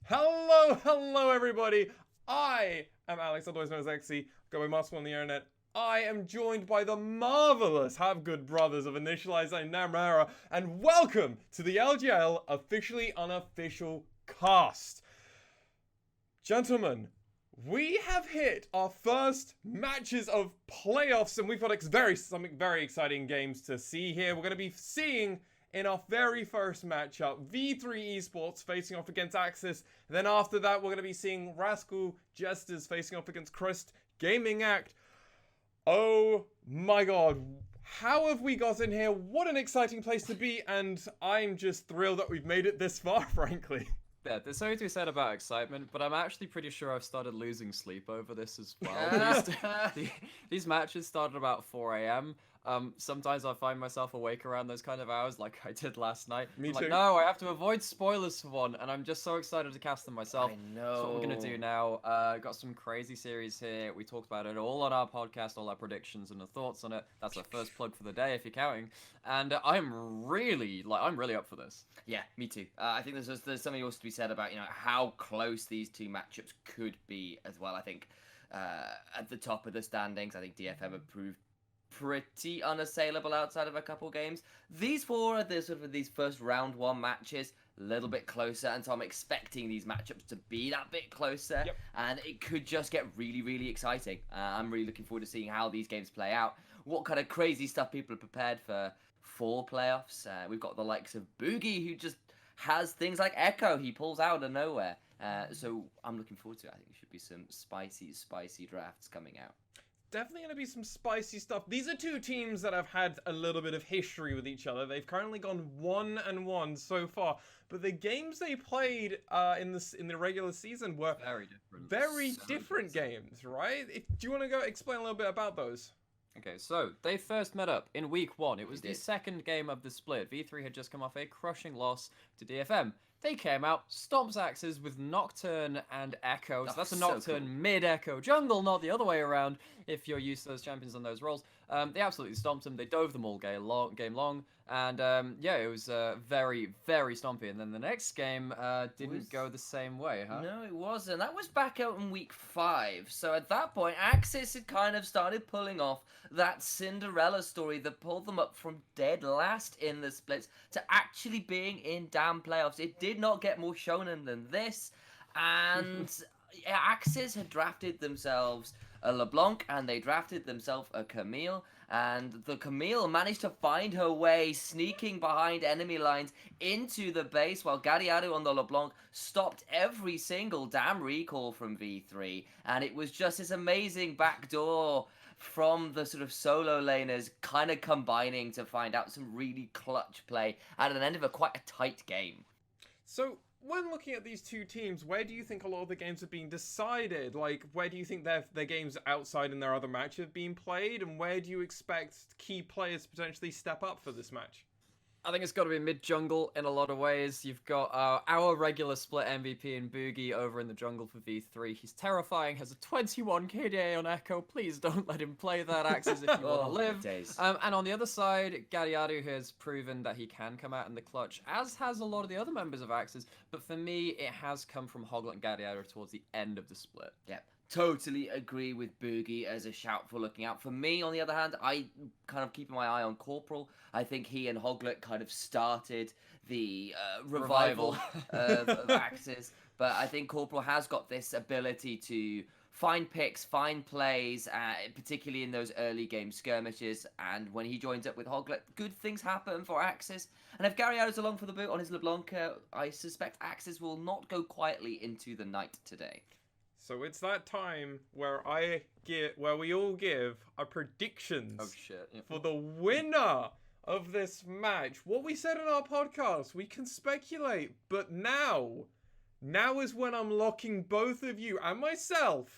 Hello everybody. I am Alex, otherwise known as Axiz, go by Muscle on the internet. I am joined by the marvelous Have Good Brothers of Initialize and Namara, and welcome to the LJL officially unofficial cast. Gentlemen, we have hit our first matches of playoffs, and we've got something very exciting games to see here. We're going to be seeing in our very first matchup, V3 Esports facing off against Axiz. Then after that, we're going to be seeing Rascal Jesters facing off against Crust Gaming Act. Oh my god, how have we got in here? What an exciting place to be, and I'm just thrilled that we've made it this far, frankly. Yeah, there's something to be said about excitement, but I'm actually pretty sure I've started losing sleep over this as well. These matches started about 4 a.m. Sometimes I find myself awake around those kind of hours, like I did last night. Me I'm too. like, no, I have to avoid spoilers for one, and I'm just so excited to cast them myself. I know. That's what we're gonna do now. Got some crazy series here. We talked about it all on our podcast, all our predictions and the thoughts on it. That's our first plug for the day, if you're counting. And I'm really up for this. Yeah, me too. I think there's something also to be said about how close these two matchups could be as well. I think at the top of the standings, I think DFM have proved pretty unassailable outside of a couple games. These four are these first round one matches, a little bit closer, and so I'm expecting these matchups to be that bit closer. Yep. And it could just get really, really exciting. I'm really looking forward to seeing how these games play out. What kind of crazy stuff people are prepared for playoffs. We've got the likes of Boogie, who just has things like Echo he pulls out of nowhere. So I'm looking forward to it. I think there should be some spicy drafts coming out. Definitely going to be some spicy stuff. These are two teams that have had a little bit of history with each other. They've currently gone 1-1 so far, but the games they played in the regular season were very different games, right? Do you want to go explain a little bit about those? Okay, so they first met up in week 1. It was the did. second game of the split. V3 had just come off a crushing loss to DFM. They came out, stomps Axiz with Nocturne and Echo. So that's a Nocturne cool. mid-Echo jungle, not the other way around, if you're used to those champions on those roles. They absolutely stomped them. They dove them all game long. And yeah, it was very, very stompy. And then the next game didn't go the same way, huh? No, it wasn't. That was back out in week 5. So at that point, Axiz had kind of started pulling off that Cinderella story that pulled them up from dead last in the splits to actually being in damn playoffs. It did not get more shonen than this. And Axiz had drafted themselves a LeBlanc, and they drafted themselves a Camille, and the Camille managed to find her way sneaking behind enemy lines into the base, while Gadiadu on the LeBlanc stopped every single damn recall from V3, and it was just this amazing backdoor from the sort of solo laners kind of combining to find out some really clutch play at an end of quite a tight game. So, when looking at these two teams, where do you think a lot of the games have been decided? Like, where do you think their games outside in their other match have been played? And where do you expect key players to potentially step up for this match? I think it's got to be mid-jungle in a lot of ways. You've got our regular split MVP in Boogie over in the jungle for V3. He's terrifying, has a 21 KDA on Echo. Please don't let him play that Axiz if you want to live. And on the other side, Gadiadu has proven that he can come out in the clutch, as has a lot of the other members of Axiz. But for me, it has come from Hoglet and Gadiadu towards the end of the split. Yeah. Totally agree with Boogie as a shout for looking out. For me, on the other hand, I kind of keeping my eye on Corporal. I think he and Hoglet kind of started the revival of Axiz. But I think Corporal has got this ability to find picks, find plays, particularly in those early game skirmishes. And when he joins up with Hoglet, good things happen for Axiz. And if Gary is along for the boot on his LeBlanc, I suspect Axiz will not go quietly into the night today. So it's that time where we all give our predictions for the winner of this match. What we said in our podcast, we can speculate, but now is when I'm locking both of you and myself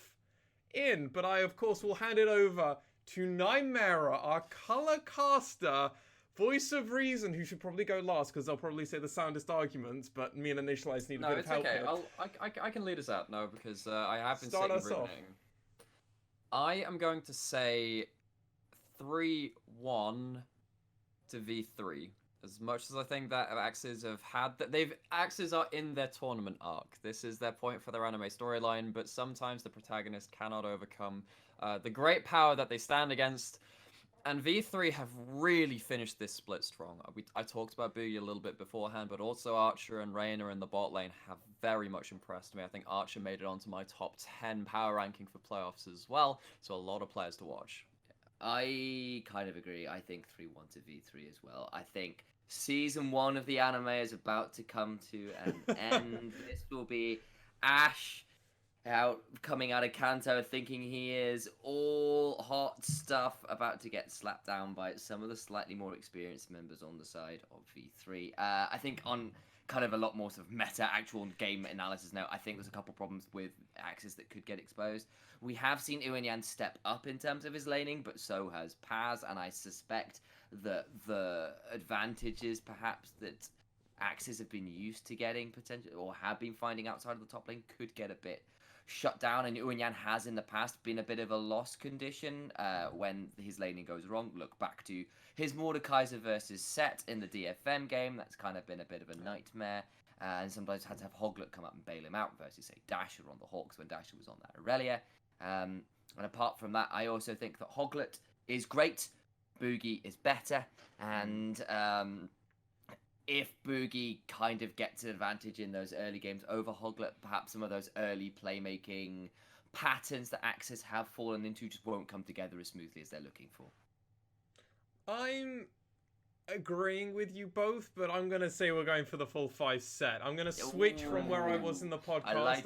in. But I, of course, will hand it over to Nymera, our color caster, voice of reason, who should probably go last because they'll probably say the soundest arguments, but me and Initialize need a bit of help. No, it's here. okay. I can lead us out now because I have been Start sitting us off. ruminating. I am going to say 3-1 to V3. As much as I think that Axiz have had that, Axiz are in their tournament arc. This is their point for their anime storyline, but sometimes the protagonist cannot overcome the great power that they stand against. And V3 have really finished this split strong. I talked about Boogie a little bit beforehand, but also Archer and Reyna in the bot lane have very much impressed me. I think Archer made it onto my top 10 power ranking for playoffs as well, so a lot of players to watch. I kind of agree. I think 3-1 to V3 as well. I think Season 1 of the anime is about to come to an end. This will be Ash coming out of Kanto thinking he is all hot stuff, about to get slapped down by some of the slightly more experienced members on the side of V3. I think on kind of a lot more sort of meta actual game analysis now, I think there's a couple problems with Axiz that could get exposed. We have seen Uenyan step up in terms of his laning, but so has Paz, and I suspect that the advantages perhaps that Axiz have been used to getting potentially, or have been finding outside of the top lane, could get a bit shut down, and Uenyan has in the past been a bit of a lost condition when his laning goes wrong. Look back to his Mordekaiser versus Set in the DFM game. That's kind of been a bit of a nightmare, and sometimes had to have Hoglet come up and bail him out versus, say, Dasher on the Hawks when Dasher was on that Aurelia. And apart from that, I also think that Hoglet is great, Boogie is better, and if Boogie kind of gets an advantage in those early games over Hoglet, perhaps some of those early playmaking patterns that Axiz have fallen into just won't come together as smoothly as they're looking for. I'm agreeing with you both, but I'm going to say we're going for the full 5 set. I'm going to switch from where I was in the podcast.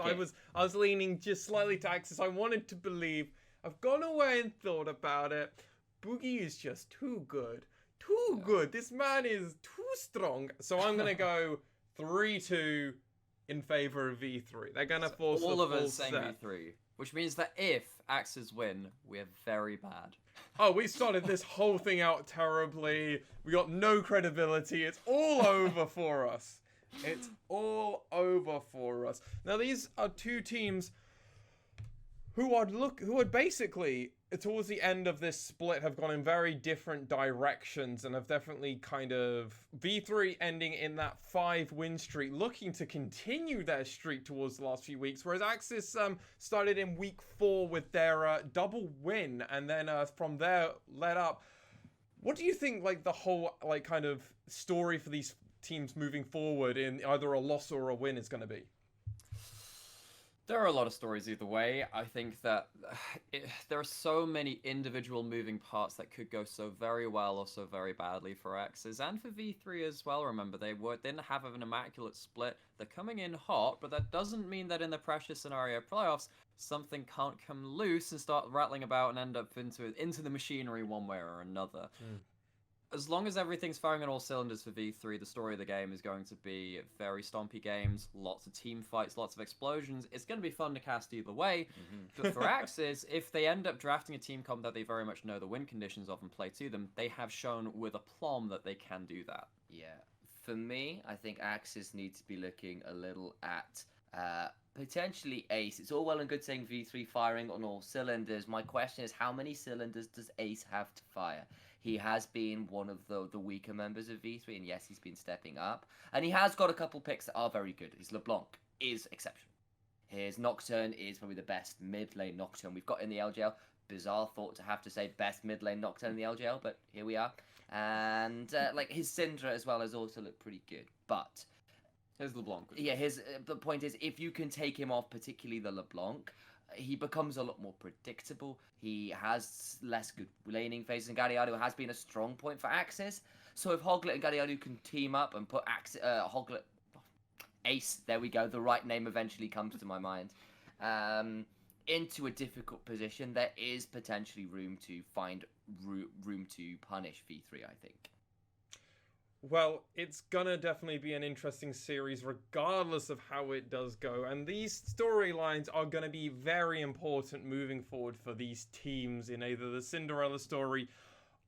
I was leaning just slightly to Axiz. I wanted to believe. I've gone away and thought about it. Boogie is just too good. Too good. This man is too strong. So I'm going to go 3-2 in favor of V3. They're going to force all the of full us saying set. V3, which means that if Axiz win, we're very bad. Oh, we started this whole thing out terribly. We got no credibility. It's all over for us. It's all over for us. Now, these are two teams who would basically, towards the end of this split, have gone in very different directions and have definitely kind of V3 ending in that 5-win streak, looking to continue their streak towards the last few weeks, whereas Axiz started in week 4 with their double win, and then from there led up. What do you think, like, the whole kind of story for these teams moving forward in either a loss or a win is going to be? There are a lot of stories either way. I think that there are so many individual moving parts that could go so very well or so very badly for Axiz and for V3 as well. Remember, they didn't have an immaculate split. They're coming in hot, but that doesn't mean that in the pressure scenario playoffs, something can't come loose and start rattling about and end up into the machinery one way or another. As long as everything's firing on all cylinders for V3, the story of the game is going to be very stompy games, lots of team fights, lots of explosions. It's going to be fun to cast either way. But for Axiz, if they end up drafting a team comp that they very much know the win conditions of and play to them, they have shown with aplomb that they can do that. Yeah. For me, I think Axiz needs to be looking a little at potentially Ace. It's all well and good saying V3 firing on all cylinders. My question is, how many cylinders does Ace have to fire? He has been one of the weaker members of V3, and yes, he's been stepping up. And he has got a couple picks that are very good. His LeBlanc is exceptional. His Nocturne is probably the best mid-lane Nocturne we've got in the LJL. Bizarre thought to have to say best mid-lane Nocturne in the LJL, but here we are. And his Syndra as well has also looked pretty good. But his LeBlanc. Yeah, the point is, if you can take him off, particularly the LeBlanc, he becomes a lot more predictable. He has less good laning phases, and Galliardo has been a strong point for Axiz. So if Hoglet and Galliardo can team up and put Hoglet, Ace, there we go, the right name eventually comes to my mind, into a difficult position, there is potentially room to find room to punish V3, I think. Well, it's gonna definitely be an interesting series regardless of how it does go, and these storylines are gonna be very important moving forward for these teams in either the Cinderella story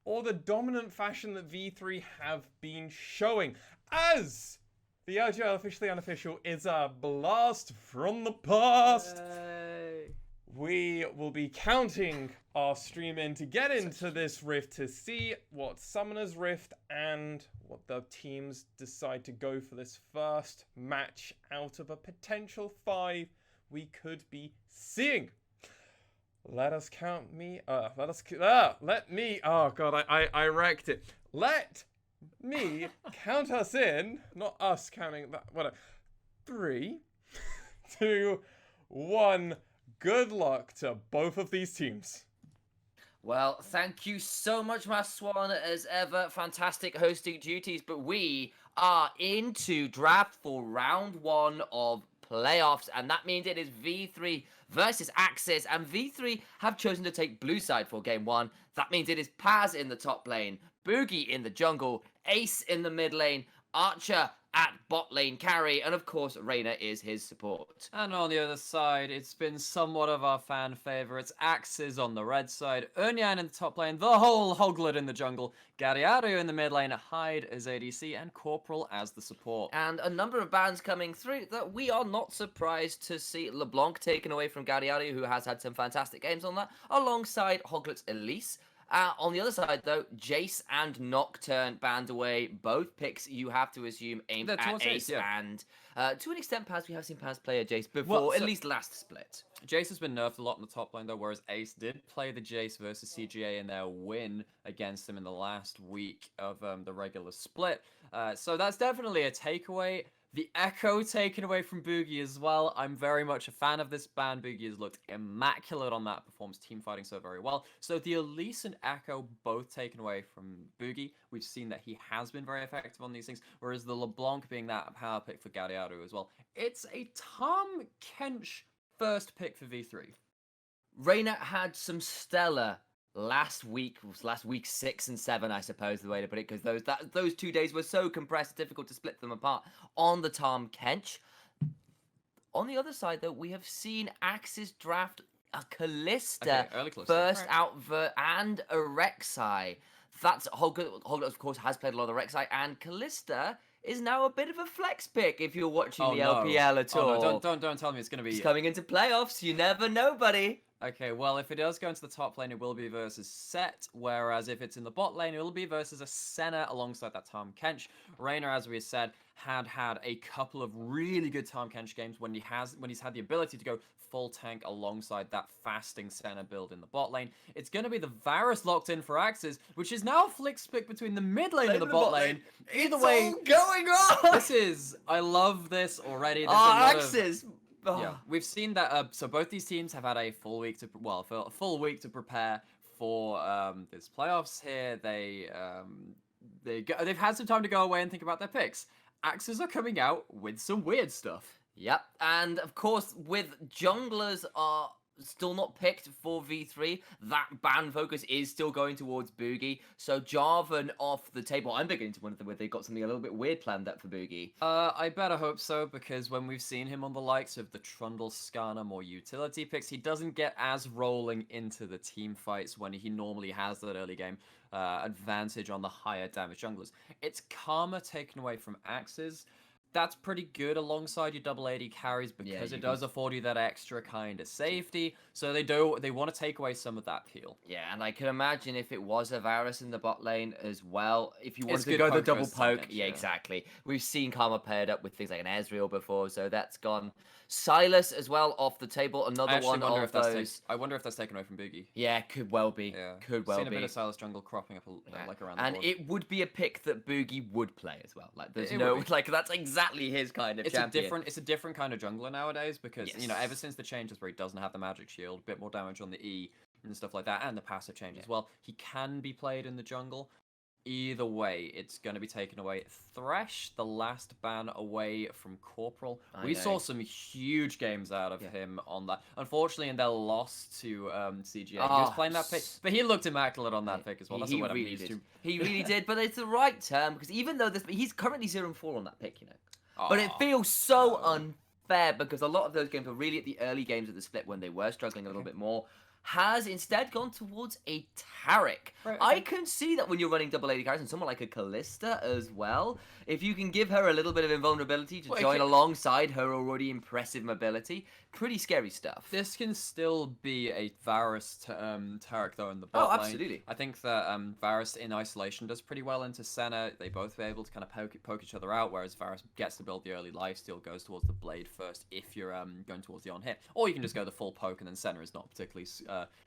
or the dominant fashion that V3 have been showing, as the LJL Officially Unofficial is a blast from the past. Yay. we will be counting our stream in to get into this rift to see what Summoner's Rift and what the teams decide to go for this first match out of a potential 5 we could be seeing. Let me, oh god, I wrecked it. Let me count us in, not us counting that, whatever. 3, 2, 1. Good luck to both of these teams. Well, thank you so much, Master Swan, as ever. Fantastic hosting duties, but we are into draft for round 1 of playoffs, and that means it is V3 versus Axiz, and V3 have chosen to take blue side for game 1. That means it is Paz in the top lane, Boogie in the jungle, Ace in the mid lane, Archer at bot lane carry, and of course Reyna is his support. And on the other side, it's been somewhat of our fan favorites. Axiz on the red side, Unyan in the top lane, the whole Hoglet in the jungle, Gariario in the mid lane, Hyde as ADC, and Corporal as the support. And a number of bans coming through that we are not surprised to see. LeBlanc taken away from Gariario, who has had some fantastic games on that, alongside Hoglet's Elise. On the other side, though, Jace and Nocturne banned away. Both picks, you have to assume, aimed at Ace. Yeah. And to an extent, Paz, we have seen Paz play a Jace before, at least last split. Jace has been nerfed a lot in the top lane, though, whereas Ace did play the Jace versus CGA in their win against him in the last week of the regular split. So that's definitely a takeaway. The Echo taken away from Boogie as well. I'm very much a fan of this ban. Boogie has looked immaculate on that, performs team fighting so very well. So the Elise and Echo both taken away from Boogie. We've seen that he has been very effective on these things, whereas the LeBlanc being that power pick for Gariaru as well. It's a Tom Kench first pick for V3. Reyna had some stellar last week 6 and 7, I suppose, the way to put it, because those 2 days were so compressed, difficult to split them apart on the Tom Kench. On the other side, though, we have seen Axiz draft a Kalista, first out and a Rek'Sai. That's Hoglet, of course, has played a lot of Rek'Sai, and Kalista is now a bit of a flex pick if you're watching the LPL at all. No, don't tell me it's going to be... It's coming into playoffs, you never know, buddy. Okay, well, if it does go into the top lane, it will be versus Set, whereas if it's in the bot lane, it will be versus a Senna alongside that Tom Kench. Reyna, as we said, had a couple of really good Tom Kench games when he's had the ability to go full tank alongside that fasting Senna build in the bot lane. It's going to be the Varus locked in for Axiz, which is now a flick split between the mid lane and the bot lane. Either way, all going on! I love this already. Axiz! Yeah, we've seen that. So both these teams have had a full week to prepare for this playoffs here. They've had some time to go away and think about their picks. Axiz are coming out with some weird stuff. Yep, and of course, with junglers are still not picked for V3, that ban focus is still going towards Boogie. So Jarvan off the table. I'm beginning to wonder whether they got something a little bit weird planned up for Boogie. I better hope so, because when we've seen him on the likes of the Trundle, Skarner, more utility picks, he doesn't get as rolling into the team fights when he normally has that early game advantage on the higher damage junglers. It's Karma taken away from Axiz. That's pretty good alongside your double AD carries, because it does afford you that extra kind of safety. So they want to take away some of that peel. Yeah, and I can imagine if it was a Varus in the bot lane as well, if you wanted to go the double poke. Yeah, exactly. We've seen Karma paired up with things like an Ezreal before, so that's gone. Silas as well off the table, another one of those. I wonder if that's taken away from Boogie. Yeah, could well be. Yeah. Could well be. Seen a bit of Silas jungle cropping up like around the board. And it would be a pick that Boogie would play as well. Like there's that's exactly his kind of champion. It's a different kind of jungler nowadays, because ever since the changes where he doesn't have the magic shield, a bit more damage on the E and stuff like that, and the passive change as well, he can be played in the jungle. Either way, it's going to be taken away. Thresh, the last ban away from Corporal. We saw some huge games out of him on that. Unfortunately, in their loss to CGA, he was playing that pick, but he looked immaculate on that pick as well. That's what I'm used to. He really did, but it's the right term, because even though he's currently 0-4 on that pick, But it feels so unfair, because a lot of those games were really at the early games of the split when they were struggling a little bit more. has instead gone towards a Taric. Right, okay. I can see that when you're running double AD carries and someone like a Callista as well, if you can give her a little bit of invulnerability to join alongside her already impressive mobility, pretty scary stuff. This can still be a Varus Taric though in the bot lane. Absolutely. I think that Varus in isolation does pretty well into Senna. They both are able to kind of poke each other out, whereas Varus gets to build the early lifesteal, goes towards the blade first if you're going towards the on-hit. Or you can just go the full poke, and then Senna is not particularly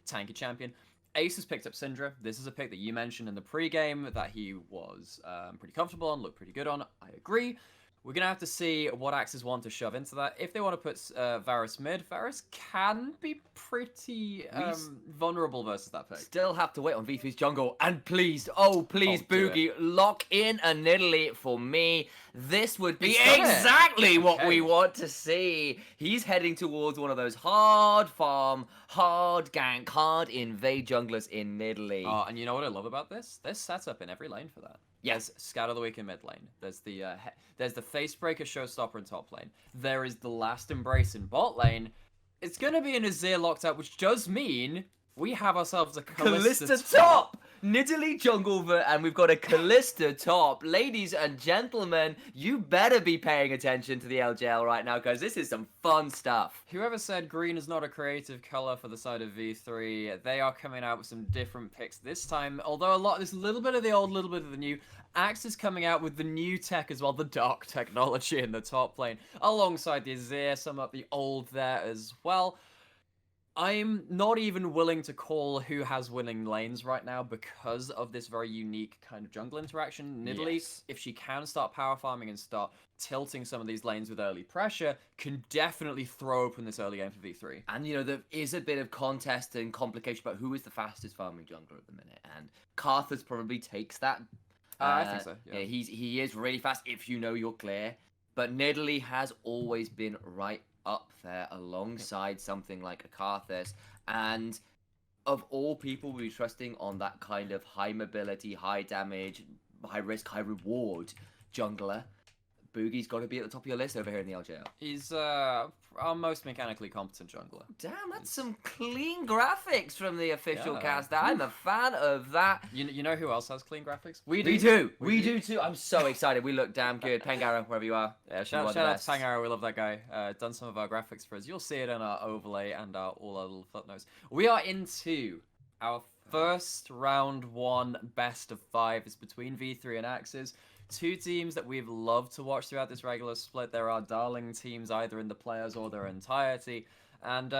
tanky champion. Ace has picked up Syndra. This is a pick that you mentioned in the pre-game that he was pretty comfortable on, looked pretty good on. I agree. We're going to have to see what Axiz want to shove into that. If they want to put Varus mid, Varus can be pretty vulnerable versus that pick. Still have to wait on V3's jungle. And please, oh please, Boogie, lock in a Nidalee for me. This would be exactly what we want to see. He's heading towards one of those hard farm, hard gank, hard invade junglers in Nidalee. Oh, and you know what I love about this? There's setup in every lane for that. Yes, Scout of the Week in mid lane. There's the Facebreaker Showstopper in top lane. There is the Last Embrace in bot lane. It's gonna be an Azir locked up, which does mean we have ourselves a Callista top. Nidalee jungle, and we've got a Callista top. Ladies and gentlemen, you better be paying attention to the LJL right now, because this is some fun stuff. Whoever said green is not a creative color for the side of V3, they are coming out with some different picks this time. Although there's a little bit of the old, little bit of the new. Axe is coming out with the new tech as well, the dark technology in the top lane, alongside the Azir, some of the old there as well. I'm not even willing to call who has winning lanes right now because of this very unique kind of jungle interaction. Nidalee, if she can start power farming and start tilting some of these lanes with early pressure, can definitely throw open this early game for V3. And, you know, there is a bit of contest and complication about who is the fastest farming jungler at the minute. And Karthus probably takes that. I think so, yeah. He is really fast if you know you're clear. But Nidalee has always been right up there alongside something like a Karthus, and of all people we're trusting on that kind of high mobility, high damage, high risk, high reward jungler, Boogie's got to be at the top of your list over here in the LJL. He's our most mechanically competent jungler. Damn, that's some clean graphics from the official cast. I'm a fan of that. You know who else has clean graphics? We do. We do too. I'm so excited. We look damn good. Pangara, wherever you are. Yeah, shout out to Pangara. We love that guy. Done some of our graphics for us. You'll see it in our overlay and all our little footnotes. We are into our first round 1 best of 5. It's between V3 and Axiz. 2 teams that we've loved to watch throughout this regular split. There are darling teams either in the players or their entirety. And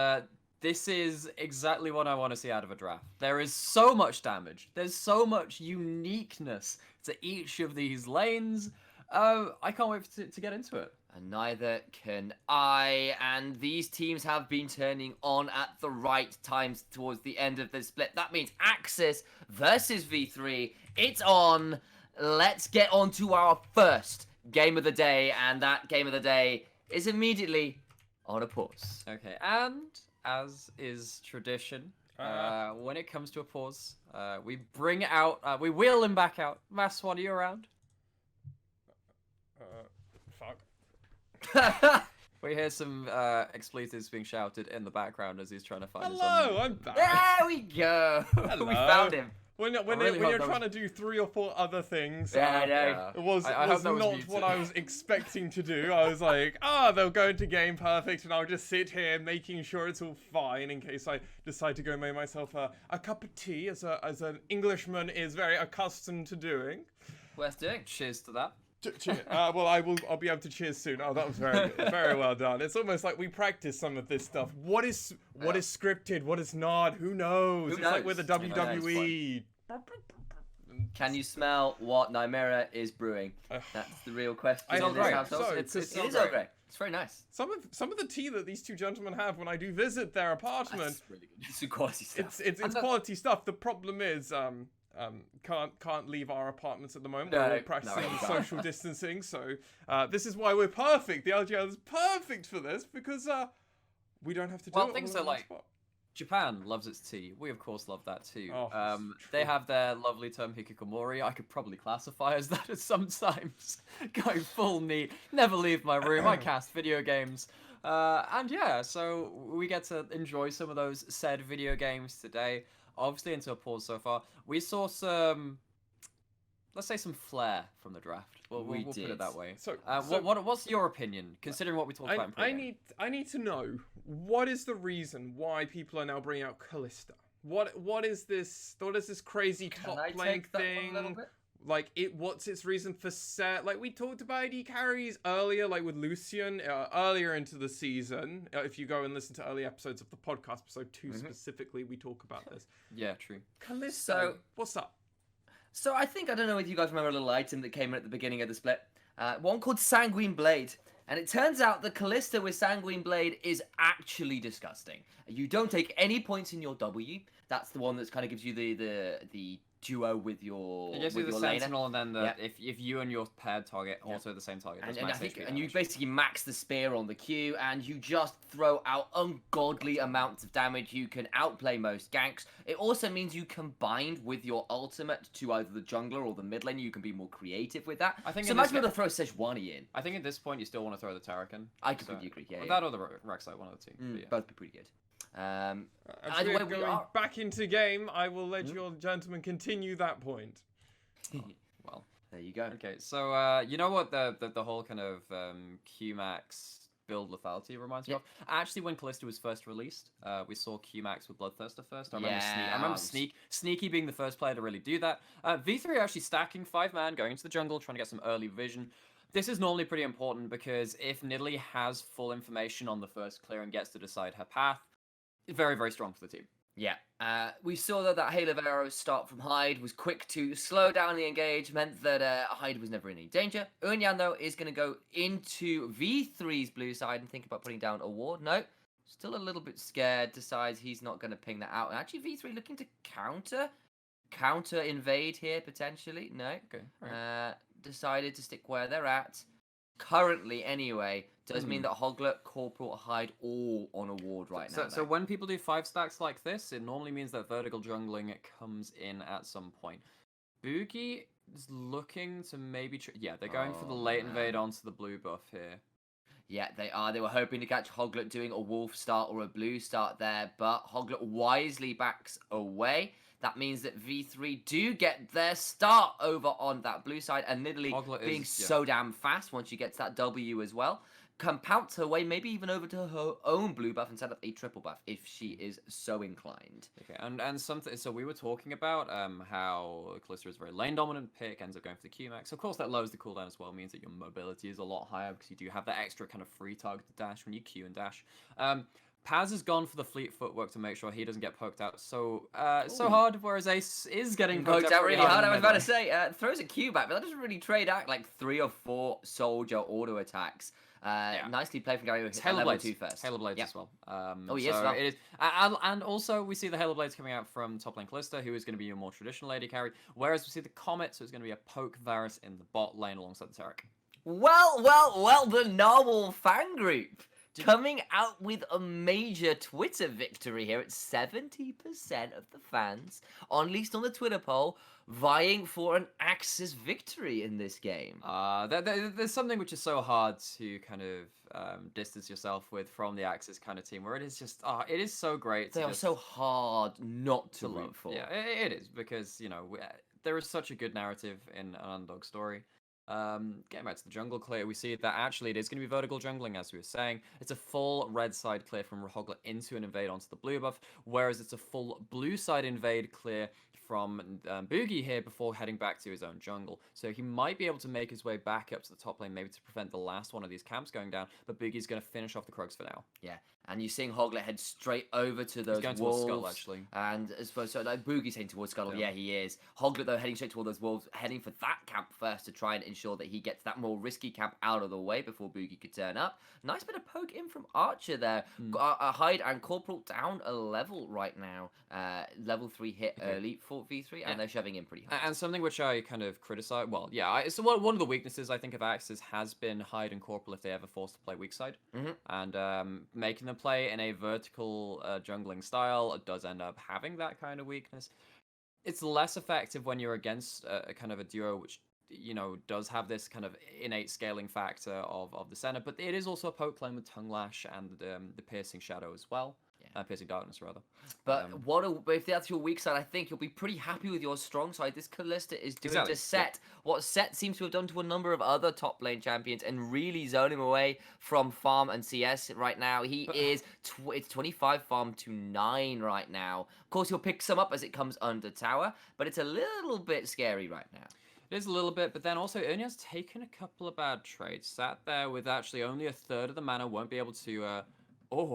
this is exactly what I want to see out of a draft. There is so much damage. There's so much uniqueness to each of these lanes. I can't wait to get into it. And neither can I. And these teams have been turning on at the right times towards the end of the split. That means Axiz versus V3. It's on. Let's get on to our first game of the day, and that game of the day is immediately on a pause. Okay, and as is tradition, when it comes to a pause, we bring out, we wheel him back out. Maswan, are you around? Fuck. We hear some expletives being shouted in the background as he's trying to find his Hello, I'm back. There we go. Hello. We found him. When you're trying to do 3 or 4 other things, I know. It was not what I was expecting to do. I was like, they'll go into game perfect, and I'll just sit here making sure it's all fine in case I decide to go make myself a cup of tea, as an Englishman is very accustomed to doing. Worth doing. Cheers to that. Cheers. Well, I'll be able to cheers soon. Oh, that was very good. Very well done. It's almost like we practice some of this stuff. What is scripted? What is not? Who knows? It's like with the WWE. Can you smell what Nymera is brewing? That's the real question. It is Earl Grey. It's very nice. Some of the tea that these 2 gentlemen have when I do visit their apartment. That's really good. It's quality stuff. It's quality stuff. The problem is can't leave our apartments at the moment. We're practicing social distancing, so this is why we're perfect. The LJL is perfect for this because we don't have to do it. Well, things are like Japan loves its tea. We of course love that too. They have their lovely term hikikomori. I could probably classify as that sometimes. Going full neat. Never leave my room. I cast video games. And yeah, so we get to enjoy some of those said video games today. Obviously, into a pause so far. We saw some, let's say, some flair from the draft. We'll put it that way. So, what's your opinion, considering what we talked about in pre-game? I need to know, what is the reason why people are now bringing out Callista? What is this crazy top lane thing? Like, what's its reason for set? Like, we talked about AD carries earlier, like with Lucian, earlier into the season. If you go and listen to early episodes of the podcast, episode 2 specifically, we talk about this. Yeah, true. Callista, what's up? So I don't know whether you guys remember a little item that came in at the beginning of the split. One called Sanguine Blade. And it turns out the Callista with Sanguine Blade is actually disgusting. You don't take any points in your W. That's the one that kind of gives you the duo with your it gives you the laner. Sentinel, and then if you and your paired target also the same target. And you basically max the spear on the Q, and you just throw out ungodly amounts of damage. You can outplay most ganks. It also means you combined with your ultimate to either the jungler or the mid lane. You can be more creative with that. I think so might be able to throw Sejuani in. I think at this point you still want to throw the Tarakan. I completely agree. Yeah, that or the Rek'Sai, one of the two. Both be pretty good. As we're going back into game, I will let your gentleman continue that point. Well, there you go. Okay, so you know what the whole kind of Qmax build lethality reminds me of? Actually, when Callista was first released, we saw Qmax with Bloodthirster first. I remember Sneaky being the first player to really do that. V3 actually stacking 5-man, going into the jungle, trying to get some early vision. This is normally pretty important because if Nidalee has full information on the first clear and gets to decide her path, very, very strong for the team. Yeah. We saw that Hail of Arrows start from Hyde was quick to slow down the engage, meant that Hyde was never in any danger. Eunyan, though, is going to go into V3's blue side and think about putting down a ward. No, still a little bit scared, decides he's not going to ping that out. And actually, V3 looking to counter invade here, potentially. No. Okay. Right. Decided to stick where they're at. Currently, anyway, does mean that Hoglet, Corporal, Hyde all on a ward right now. So when people do 5 stacks like this, it normally means that vertical jungling comes in at some point. Boogie is looking to maybe... they're going for the late invade onto the blue buff here. Yeah, they are. They were hoping to catch Hoglet doing a wolf start or a blue start there, but Hoglet wisely backs away. That means that V3 do get their start over on that blue side, and Nidalee being so damn fast once she gets that W as well, can pounce her way, maybe even over to her own blue buff and set up a triple buff if she is so inclined. Okay, and something. So we were talking about how Callista is a very lane dominant pick, ends up going for the Q-Max. Of course, that lowers the cooldown as well, means that your mobility is a lot higher because you do have that extra kind of free targeted dash when you Q and dash. Paz has gone for the fleet footwork to make sure he doesn't get poked out so hard, whereas Ace is getting poked out really hard. I was about to say, throws a Q back, but that doesn't really trade out like 3 or 4 soldier auto attacks. Nicely played from Gary with Halo level Blades. 2 first. Halo Blades as well. Yes, well. It is. And also we see the Halo Blades coming out from top lane Callista, who is going to be your more traditional AD carry, whereas we see the Comet, so it's going to be a poke Varus in the bot lane alongside the Taric. Well, the Narwhal fan group coming out with a major Twitter victory here at 70% of the fans, at least on the Twitter poll, vying for an Axiz victory in this game. There's something which is so hard to kind of distance yourself with from the Axiz kind of team, where it is just, it is so great. They are so hard not to root for. Yeah, it is, because, there is such a good narrative in an underdog story. Getting back to the jungle clear, we see that actually it is going to be vertical jungling, as we were saying. It's a full red side clear from Hoglet into an invade onto the blue buff, whereas it's a full blue side invade clear from Boogie here before heading back to his own jungle. So he might be able to make his way back up to the top lane, maybe to prevent the last one of these camps going down, but Boogie's going to finish off the Krugs for now. Yeah, and you're seeing Hoglet head straight over to those wolves. Towards Scuttle, actually. And as far as Boogie's heading towards Scuttle, yeah, he is. Hoglet, though, heading straight towards those wolves, heading for that camp first to try and ensure that he gets that more risky camp out of the way before Boogie could turn up. Nice bit of poke in from Archer there. Hyde and Corporal down a level right now. Level 3 hit early for V3, and they're shoving in pretty hard. And something which I kind of criticize, so one of the weaknesses I think of Axiz has been Hyde and Corporal if they ever forced to play weak side. And making them play in a vertical jungling style does end up having that kind of weakness. It's less effective when you're against a kind of a duo which does have this kind of innate scaling factor of the center, but it is also a poke lane with Tongue Lash and the Piercing Shadow as well. Piercing Darkness, rather. But if that's your weak side, I think you'll be pretty happy with your strong side. This Callista is doing to Set what Set seems to have done to a number of other top lane champions and really zone him away from farm and CS right now. It's 25 farm to 9 right now. Of course, he'll pick some up as it comes under tower, but it's a little bit scary right now. It is a little bit, but then also Unya's taken a couple of bad trades. Sat there with actually only a third of the mana, won't be able to...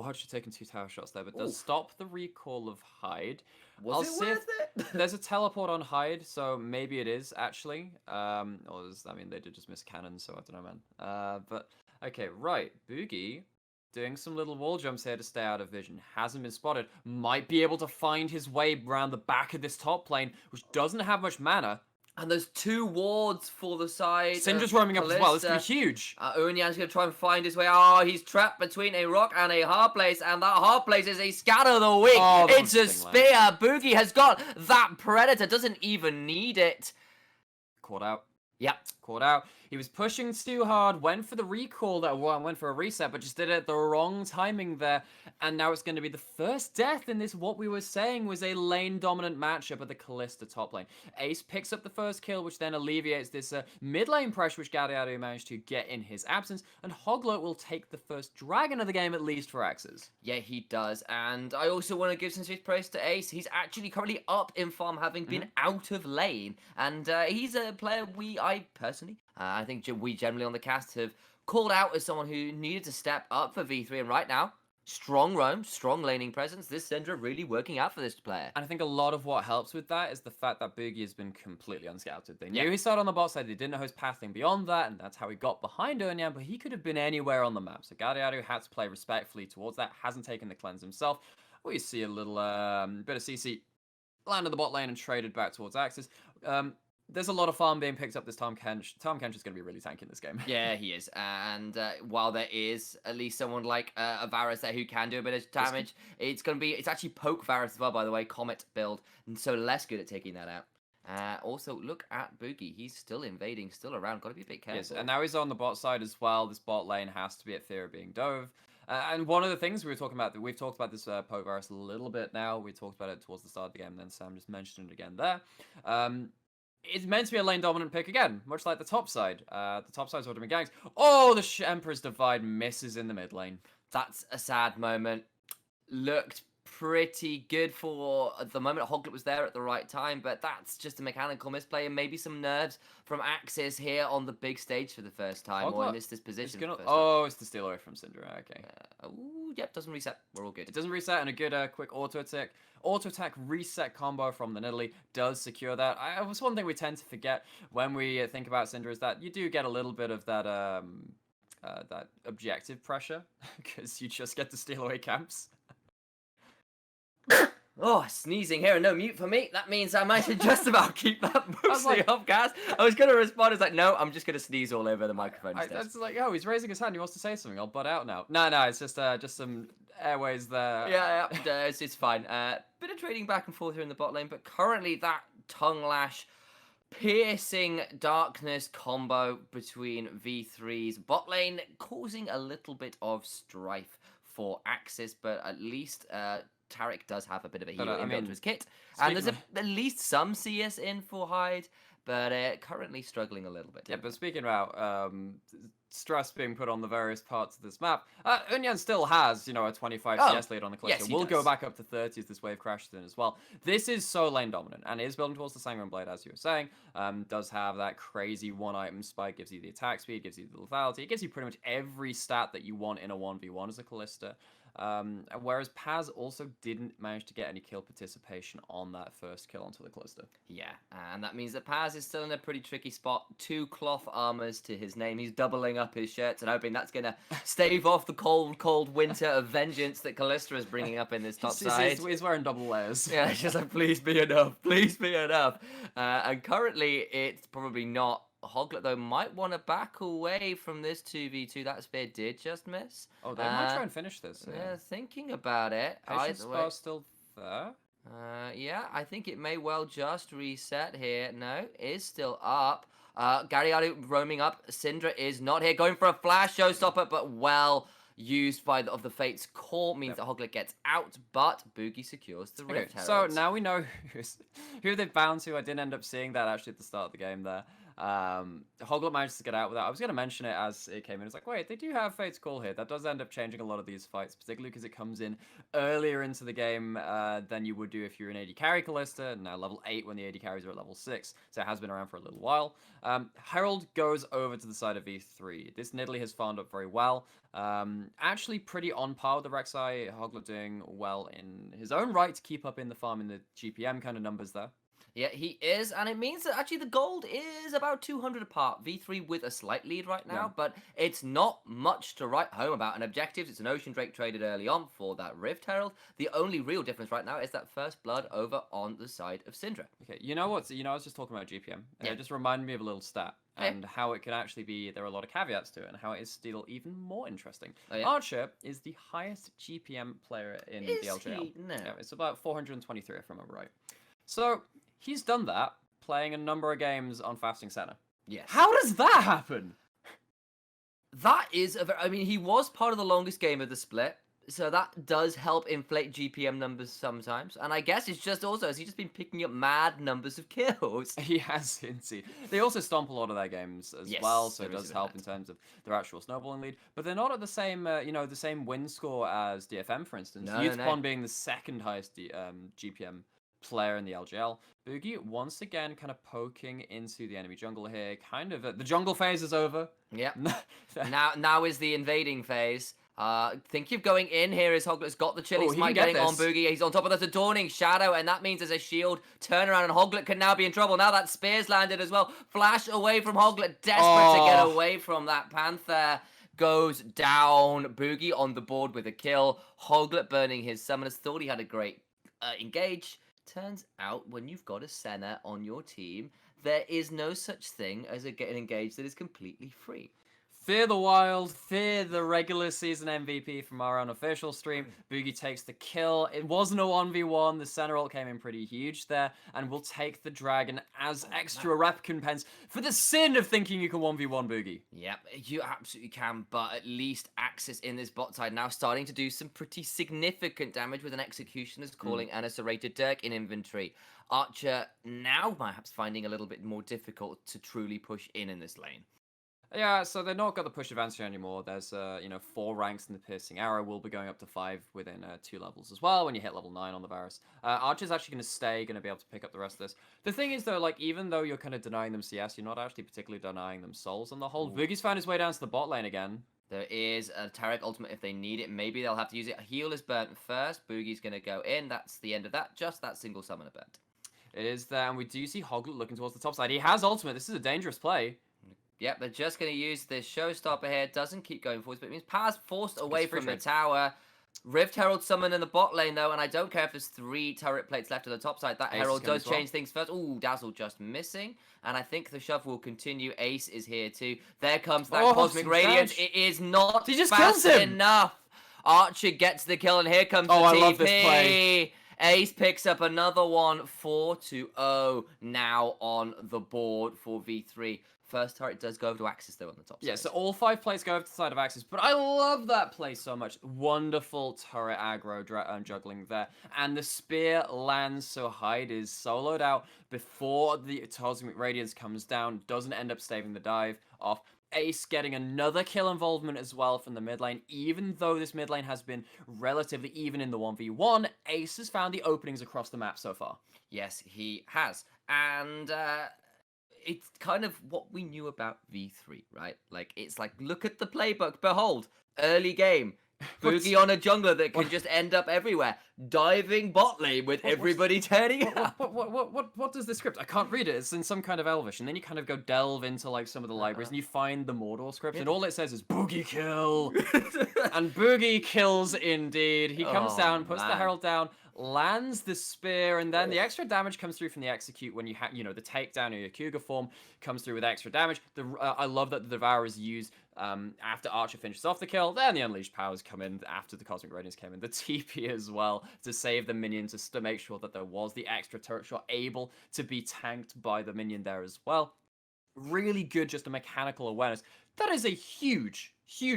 actually taking 2 tower shots there, but does stop the recall of Hyde. Was it worth it? There's a teleport on Hyde, so maybe it is, actually. They did just miss cannon, so I don't know, man. But, okay, right. Boogie doing some little wall jumps here to stay out of vision. Hasn't been spotted. Might be able to find his way around the back of this top lane, which doesn't have much mana. And there's 2 wards for the side. Syndra's roaming up as well. This could be huge. Unyan's going to try and find his way. Oh, he's trapped between a rock and a hard place. And that hard place is a Scatter the Weak. It's a spear. Boogie has got that Predator. Doesn't even need it. Caught out. Yep. Caught out. He was pushing too hard, went for the recall, went for a reset, but just did it at the wrong timing there. And now it's going to be the first death in this, what we were saying was a lane-dominant matchup at the Callista top lane. Ace picks up the first kill, which then alleviates this mid-lane pressure, which Gadiadu managed to get in his absence. And Hoglet will take the first dragon of the game, at least for Axiz. Yeah, he does. And I also want to give some serious praise to Ace. He's actually currently up in farm, having been out of lane. And he's a player I personally... I think we generally on the cast have called out as someone who needed to step up for V3, and right now, strong roam, strong laning presence. This Syndra really working out for this player. And I think a lot of what helps with that is the fact that Boogie has been completely unscouted. They knew he started on the bot side, they didn't know his pathing beyond that, and that's how he got behind Unyan, but he could have been anywhere on the map. So Gadiadu had to play respectfully towards that, hasn't taken the cleanse himself. We see a little bit of CC land in the bot lane and traded back towards Axiz. There's a lot of farm being picked up this Tahm Kench. Tahm Kench is going to be really tanky in this game. Yeah, he is. And while there is at least someone like a Varus there who can do a bit of damage, it's actually poke Varus as well, by the way, Comet build, and so less good at taking that out. Also, look at Boogie. He's still invading, still around. Got to be a bit careful. Yes, and now he's on the bot side as well. This bot lane has to be at fear of being dove. And one of the things we've talked about this poke Varus a little bit now. We talked about it towards the start of the game, and then Sam just mentioned it again there. It's meant to be a lane dominant pick again, much like the top side. The top side's would have been gangs. Oh, the Emperor's Divide misses in the mid lane. That's a sad moment. Looked pretty good for the moment. Hoglet was there at the right time, but that's just a mechanical misplay and maybe some nerves from Axiz here on the big stage for the first time, or in this position. It's the steal away from Syndra. Okay. Yep, doesn't reset. We're all good. It doesn't reset, and a good quick auto attack reset combo from the Nidalee does secure that. It's one thing we tend to forget when we think about Syndra is that you do get a little bit of that that objective pressure because you just get to steal away camps. Oh, sneezing here and no mute for me. That means I might just about keep that mostly off gas. I was going to respond. It's like, no, I'm just going to sneeze all over the microphone. It's like, oh, he's raising his hand. He wants to say something. I'll butt out now. No, it's just some airways there. Yeah, it's fine. Bit of trading back and forth here in the bot lane, but currently that Tongue Lash Piercing Darkness combo between V3's bot lane causing a little bit of strife for Axiz, but at least Taric does have a bit of a healer into his kit. And there's at least some CS in for Hyde, but currently struggling a little bit. Yeah, but speaking about stress being put on the various parts of this map, Unyan still has, a 25 CS lead on the Callista. We'll go back up to 30 as this wave crashes in as well. This is so lane dominant, and it is building towards the Sanguine Blade, as you were saying. Does have that crazy one-item spike, gives you the attack speed, gives you the lethality. It gives you pretty much every stat that you want in a 1v1 as a Callista. Whereas Paz also didn't manage to get any kill participation on that first kill onto the Callista. Yeah, and that means that Paz is still in a pretty tricky spot. 2 cloth armors to his name. He's doubling up his shirts and hoping that's going to stave off the cold winter of vengeance that Callista is bringing up in this top side. He's wearing double layers. Yeah, it's just like, please be enough. Please be enough. And currently, it's probably not. Hoglet, though, might want to back away from this 2v2. That spear did just miss. Oh, they might try and finish this. Yeah, thinking about it. Patience spell still there? Yeah, I think it may well just reset here. No, it is still up. Gariadu roaming up. Syndra is not here. Going for a flash showstopper, but well used by the Fate's core means that Hoglet gets out, but Boogie secures the Rift Herald. So now we know who they've bound to. I didn't end up seeing that actually at the start of the game there. Hoglet managed to get out with that. I was going to mention it as it came in. It's like, wait, they do have Fate's Call here. That does end up changing a lot of these fights, particularly because it comes in earlier into the game than you would do if you're an AD carry Callista. Now level 8 when the AD carries are at level 6. So it has been around for a little while. Herald goes over to the side of V3. This Nidalee has farmed up very well. Actually pretty on par with the Rek'Sai. Hoglet doing well in his own right to keep up in the farm in the GPM kind of numbers there. Yeah, he is, and it means that actually the gold is about 200 apart. V3 with a slight lead right now, but it's not much to write home about. And objectives, it's an Ocean Drake traded early on for that Rift Herald. The only real difference right now is that first blood over on the side of Syndra. Okay, you know what? I was just talking about GPM. It just reminded me of a little stat. And how it can actually be, there are a lot of caveats to it, and how it is still even more interesting. Archer is the highest GPM player in the LJL. No. Yeah, it's about 423 if I remember right. So, he's done that, playing a number of games on Fasting Center. Yes. How does that happen? That is, he was part of the longest game of the split, so that does help inflate GPM numbers sometimes. And I guess it's just also, has he just been picking up mad numbers of kills? He has, indeed. They also stomp a lot of their games as well, so it does help in terms of their actual snowballing lead. But they're not at the same, the same win score as DFM, for instance. Youthpon being the second highest GPM player in the LJL. Boogie once again kind of poking into the enemy jungle here. Kind of the jungle phase is over. Yep. now is the invading phase. Think of going in here as Hoglet's got the Chili Smite getting on Boogie. He's on top of that Adorning Shadow, and that means there's a shield turnaround, and Hoglet can now be in trouble. Now that Spear's landed as well. Flash away from Hoglet, desperate to get away from that Panther. Goes down. Boogie on the board with a kill. Hoglet burning his summoners. Thought he had a great engage. Turns out, when you've got a Senna on your team, there is no such thing as an engage that is completely free. Fear the Wild, fear the regular season MVP from our Unofficial stream. Boogie takes the kill. It wasn't a 1v1. The center ult came in pretty huge there, and will take the dragon as extra recompense for the sin of thinking you can 1v1 Boogie. Yep, you absolutely can, but at least Axiz in this bot side now starting to do some pretty significant damage with an Executioner's calling and a Serrated Dirk in inventory. Archer now perhaps finding a little bit more difficult to truly push in this lane. Yeah, so they're not got the push advantage anymore. There's, 4 ranks in the Piercing Arrow. Will be going up to 5 within 2 levels as well when you hit level 9 on the Varus. Archer's actually going to be able to pick up the rest of this. The thing is, though, like, even though you're kind of denying them CS, you're not actually particularly denying them souls on the whole. Boogie's found his way down to the bot lane again. There is a Taric ultimate if they need it. Maybe they'll have to use it. Heal is burnt first. Boogie's going to go in. That's the end of that. Just that single summon event. It is there, and we do see Hoglet looking towards the top side. He has ultimate. This is a dangerous play. Yep, they're just going to use this showstopper here. Doesn't keep going forwards, but it means power's forced away from the tower. Rift Herald summon in the bot lane, though, and I don't care if there's 3 turret plates left on the top side. That Herald does change things first. Ooh, Dazzle just missing. And I think the shove will continue. Ace is here, too. There comes that Cosmic Radiance. It is not fast enough. Archer gets the kill, and here comes the TP. I love this play. Ace picks up another one. 4-0 now on the board for V3. First turret does go over to Axiz, though, on the top side. Yeah, so all 5 plates go over to the side of Axiz, but I love that play so much. Wonderful turret aggro juggling there. And the spear lands, so Hyde is soloed out before the Cosmic Radiance comes down. Doesn't end up staving the dive off. Ace getting another kill involvement as well from the mid lane. Even though this mid lane has been relatively even in the 1v1, Ace has found the openings across the map so far. Yes, he has. And it's kind of what we knew about V3, right? Like, it's like, look at the playbook. Behold, early game. Boogie on a jungler that can just end up everywhere. Diving bot lane with everybody turning up. What does the script? I can't read it. It's in some kind of Elvish. And then you kind of go delve into like some of the libraries and you find the Mordor script. And all it says is Boogie kill. And Boogie kills indeed. He comes down, puts the Herald down, lands the spear, and then the extra damage comes through from the execute when you have, the takedown of your Cougar form comes through with extra damage. I love that the Devour is used after Archer finishes off the kill. Then the Unleashed powers come in after the Cosmic Radiance came in. The TP as well to save the minion, to make sure that there was the extra turret shot able to be tanked by the minion there as well. really good, just a mechanical awareness. That is a huge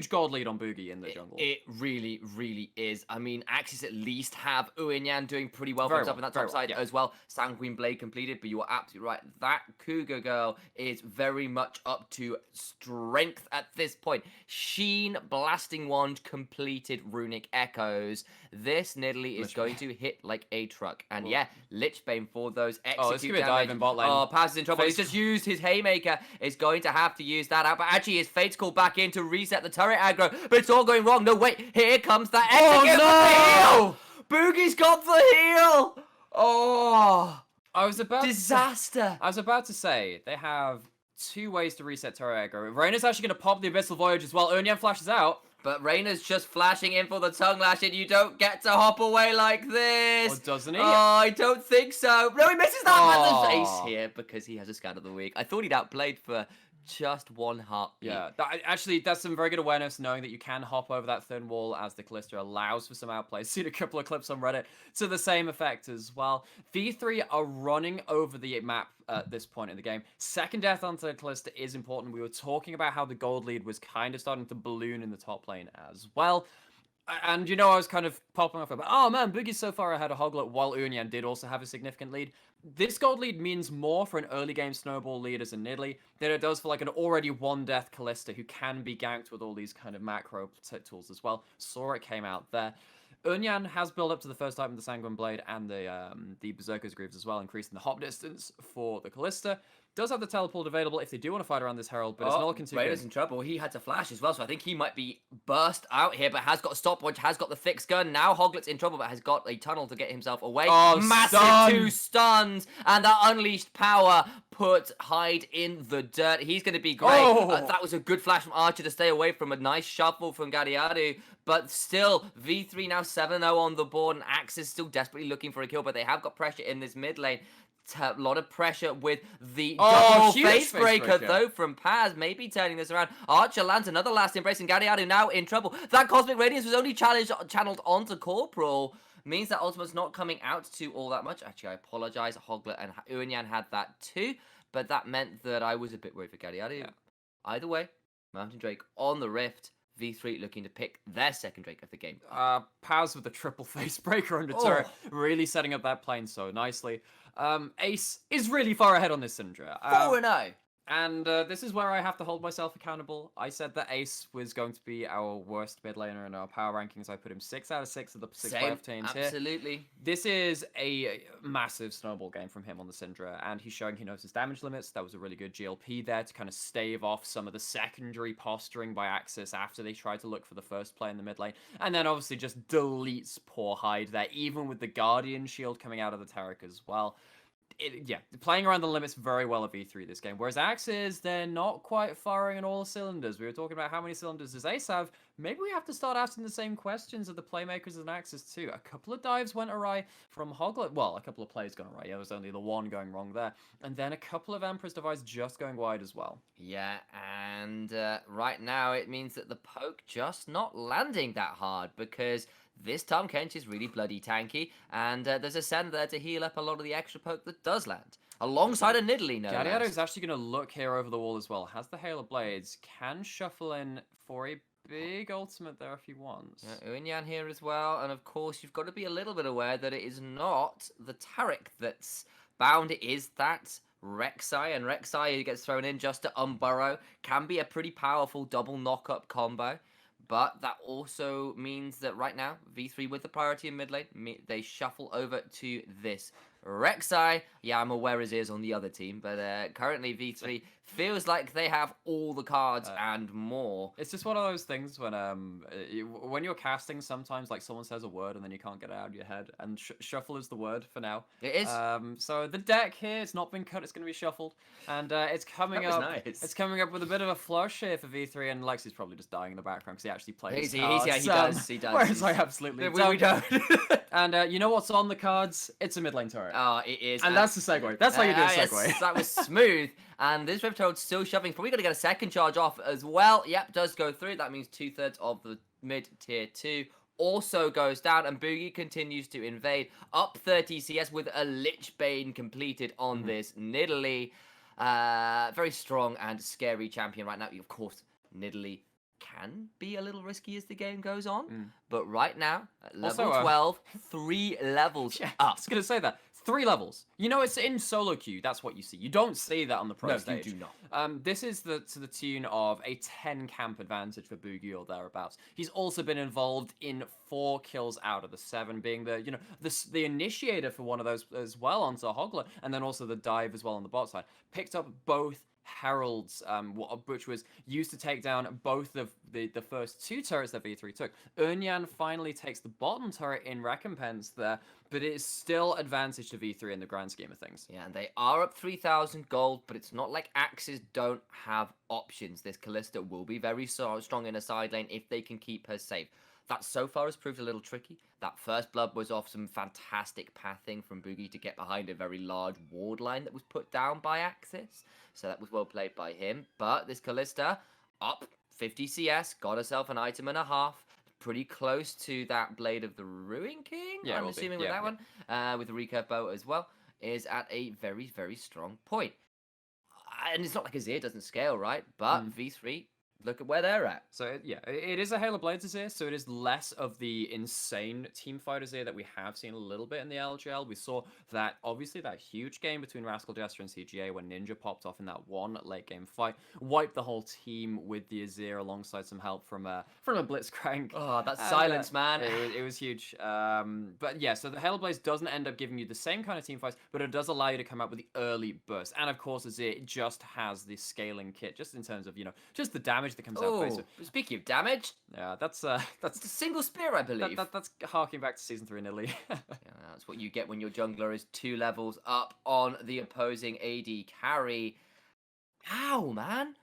gold lead on Boogie in the jungle. It really, really is. I mean, Axiz at least have Uinyan doing pretty well for Very himself well, in that top side yeah. as well. Sanguine Blade completed, but you are absolutely right. That Cougar girl is very much up to strength at this point. Sheen, Blasting Wand, completed Runic Echoes. This Nidalee is going to hit like a truck. And yeah, Lichbane for those execute damage. Dive in bot lane. Oh, Paz is in trouble. He's just used his Haymaker. Is going to have to use that out. But actually, his Fate's called back in to reset the turret aggro. But it's all going wrong. No, wait. Here comes that execute. Oh, no! Boogie's got the heal. Oh. Disaster. I was about to say, they have 2 ways to reset turret aggro. Reyna's actually going to pop the Abyssal Voyage as well. Unyan flashes out. But Reyna's just flashing in for the tongue lash, and you don't get to hop away like this. Or doesn't he? Oh, I don't think so. No, he misses that. But there's Ace here because he has a scan of the week. I thought he'd outplayed for just 1 heartbeat. Yeah, actually, that's some very good awareness, knowing that you can hop over that thin wall as the Callista allows for some outplay. Seen a couple of clips on Reddit to the same effect as well. V3 are running over the map at this point in the game. Second death onto the Callista is important. We were talking about how the gold lead was kind of starting to balloon in the top lane as well. And, you know, I was kind of popping off about, oh man, Boogie's so far ahead of Hoglet, while Unyan did also have a significant lead. This gold lead means more for an early game snowball lead as a Nidalee than it does for like an already 1-death Callista who can be ganked with all these kind of macro tools as well. Saw it came out there. Unyan has built up to the first item, the Sanguine Blade, and the Berserker's Greaves as well, increasing the hop distance for the Callista. Does have the teleport available if they do want to fight around this Herald, but it's not looking too good. Raider's in trouble. He had to flash as well, so I think he might be burst out here, but has got a stopwatch, has got the fixed gun. Now Hoglet's in trouble, but has got a tunnel to get himself away. Oh, massive 2 stuns, and that unleashed power put Hyde in the dirt. He's going to be great. That was a good flash from Archer to stay away from a nice shuffle from Gadiadu, but still, V3 now 7-0 on the board, and Axiz still desperately looking for a kill, but they have got pressure in this mid lane. A lot of pressure with the double face breaker though from Paz, maybe turning this around. Archer lands another last embrace, and Gadiadu now in trouble. That Cosmic Radiance was only channeled onto Corporal. Means that Ultimate's not coming out to all that much. Actually, I apologize. Hoglet and Uinyan had that too, but that meant that I was a bit worried for Gadiadu. Yeah. Either way, Mountain Drake on the Rift. V3 looking to pick their second Drake of the game. Paz with the triple face breaker under turret, really setting up that plane so nicely. Ace is really far ahead on this Syndra. 4-0. And this is where I have to hold myself accountable. I said that Ace was going to be our worst mid laner in our power rankings. I put him 6 out of 6 of the 6 playoff teams here. Absolutely. This is a massive snowball game from him on the Syndra, and he's showing he knows his damage limits. That was a really good GLP there to kind of stave off some of the secondary posturing by Axiz after they tried to look for the first play in the mid lane. And then obviously just deletes poor Hyde there, even with the Guardian shield coming out of the Taric as well. Playing around the limits very well at V3 this game. Whereas Axiz, they're not quite firing on all cylinders. We were talking about how many cylinders does Ace have. Maybe we have to start asking the same questions of the playmakers and Axiz too. A couple of dives went awry from Hoglet. Well, a couple of plays gone awry. Yeah, there was only the one going wrong there. And then a couple of Empress dives just going wide as well. Yeah, and right now it means that the poke just not landing that hard because this Tahm Kench is really bloody tanky, and there's a Send there to heal up a lot of the extra poke that does land. Alongside a Nidalee, no less. Gadiadu is actually going to look here over the wall as well. Has the Hail of Blades, can shuffle in for a big ultimate there if he wants. Yeah, Uinyan here as well, and of course you've got to be a little bit aware that it is not the Taric that's bound, it is that Rek'Sai, and Rek'Sai, who gets thrown in just to unburrow, can be a pretty powerful double knock-up combo. But that also means that right now, V3 with the priority in mid lane, they shuffle over to this Rek'Sai. Yeah, I'm aware his ears on the other team, but currently V3 feels like they have all the cards and more. It's just one of those things when you're casting, sometimes like someone says a word and then you can't get it out of your head, and shuffle is the word for now. It is. So the deck here, it's not been cut, it's going to be shuffled, and it's coming up. Nice. It's coming up with a bit of a flush here for V3, and Lexi's probably just dying in the background because he actually plays. He does. Whereas I absolutely we don't. And you know what's on the cards? It's a mid lane turret. It is. And that's the segue. That's how you do a segue. Yes, that was smooth. And this Rift Herald's still shoving. Probably going to get a second charge off as well. Yep, does go through. That means 2/3 of the mid tier 2 also goes down. And Boogie continues to invade. Up 30 CS with a Lichbane completed on this Nidalee. Very strong and scary champion right now. Of course, Nidalee can be a little risky as the game goes on, but right now, at level 12, 3 levels up. I was going to say that. 3 levels. You know, it's in solo queue. That's what you see. You don't see that on the pro stage. No, you do not. This is to the tune of a 10 camp advantage for Boogie or thereabouts. He's also been involved in 4 kills out of the 7, being the initiator for one of those as well onto Hoglet, and then also the dive as well on the bot side. Picked up both Heralds, which was used to take down both of the first 2 turrets that V3 took. Eunyan finally takes the bottom turret in recompense there, but it is still advantage to V3 in the grand scheme of things. Yeah, and they are up 3,000 gold, but it's not like Axiz don't have options. This Kalista will be very strong in a side lane if they can keep her safe. That so far has proved a little tricky. That first blood was off some fantastic pathing from Boogie to get behind a very large ward line that was put down by Axiz. So that was well played by him. But this Kalista, up 50 CS, got herself an item and a half. Pretty close to that Blade of the Ruin King, yeah, I'm assuming with that one. With the recurve bow as well, is at a very, very strong point. And it's not like Azir doesn't scale, right? But V3... look at where they're at. So, yeah, it is a Halo Blades Azir, so it is less of the insane teamfight Azir that we have seen a little bit in the LJL. We saw that, obviously, that huge game between Rascal Jester and CGA when Ninja popped off in that one late-game fight, wiped the whole team with the Azir alongside some help from a Blitzcrank. Oh, that silence, man. It was huge. But, yeah, so the Halo Blades doesn't end up giving you the same kind of team fights, but it does allow you to come out with the early burst. And, of course, Azir just has the scaling kit, just in terms of, just the damage that comes out. Speaking of damage, yeah, that's it's a single spear, I believe. That's harking back to season 3 Nidalee. Yeah, that's what you get when your jungler is 2 levels up on the opposing AD carry. Ow, man.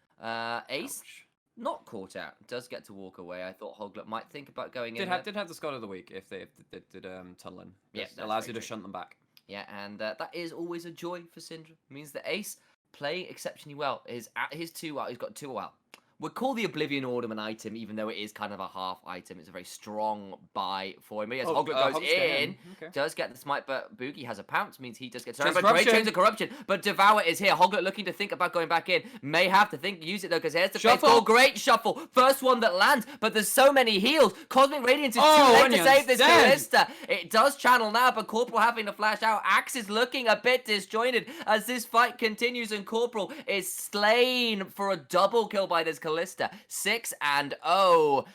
Ace Ouch. Not caught out. Does get to walk away. I thought Hoglet might think about going in. Did have the Scott of the week if they did tunnel in. Yeah, allows you to shunt them back. Yeah, and that is always a joy for Syndra. It means that Ace playing exceptionally well is at his 2. He's got 2 out. We'll call the Oblivion Ornament an item, even though it is kind of a half item. It's a very strong buy for him. But yes, Hoglet goes in, does get the smite, but Boogie has a pounce, means he does get great Chains of Corruption. But Devour is here. Hoglet looking to think about going back in. May have to use it though, because here's the face goal. Great shuffle. First one that lands, but there's so many heals. Cosmic Radiance is too late to save this Kalista. It does channel now, but Corporal having to flash out. Axiz looking a bit disjointed as this fight continues, and Corporal is slain for a double kill by this Kalista. 6-0.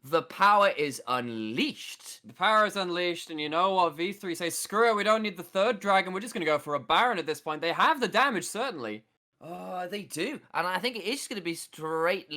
The power is unleashed. The power is unleashed, and you know what? V3 say, screw it, we don't need the 3rd dragon. We're just going to go for a Baron at this point. They have the damage, certainly. Oh, they do. And I think it is going to be straight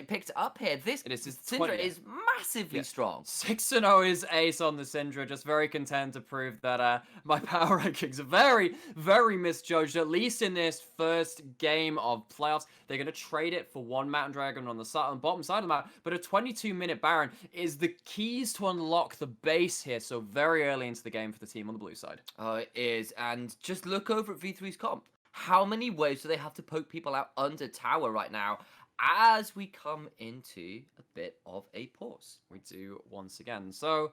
picked up here. This Syndra is massively strong. 6-0 is Ace on the Syndra. Just very content to prove that my power rankings are very, very misjudged, at least in this first game of playoffs. They're going to trade it for 1 Mountain Dragon on the bottom side of the map, but a 22-minute Baron is the keys to unlock the base here, so very early into the game for the team on the blue side. Oh, it is. And just look over at V3's comp. How many waves do they have to poke people out under tower right now as we come into a bit of a pause? We do once again. So,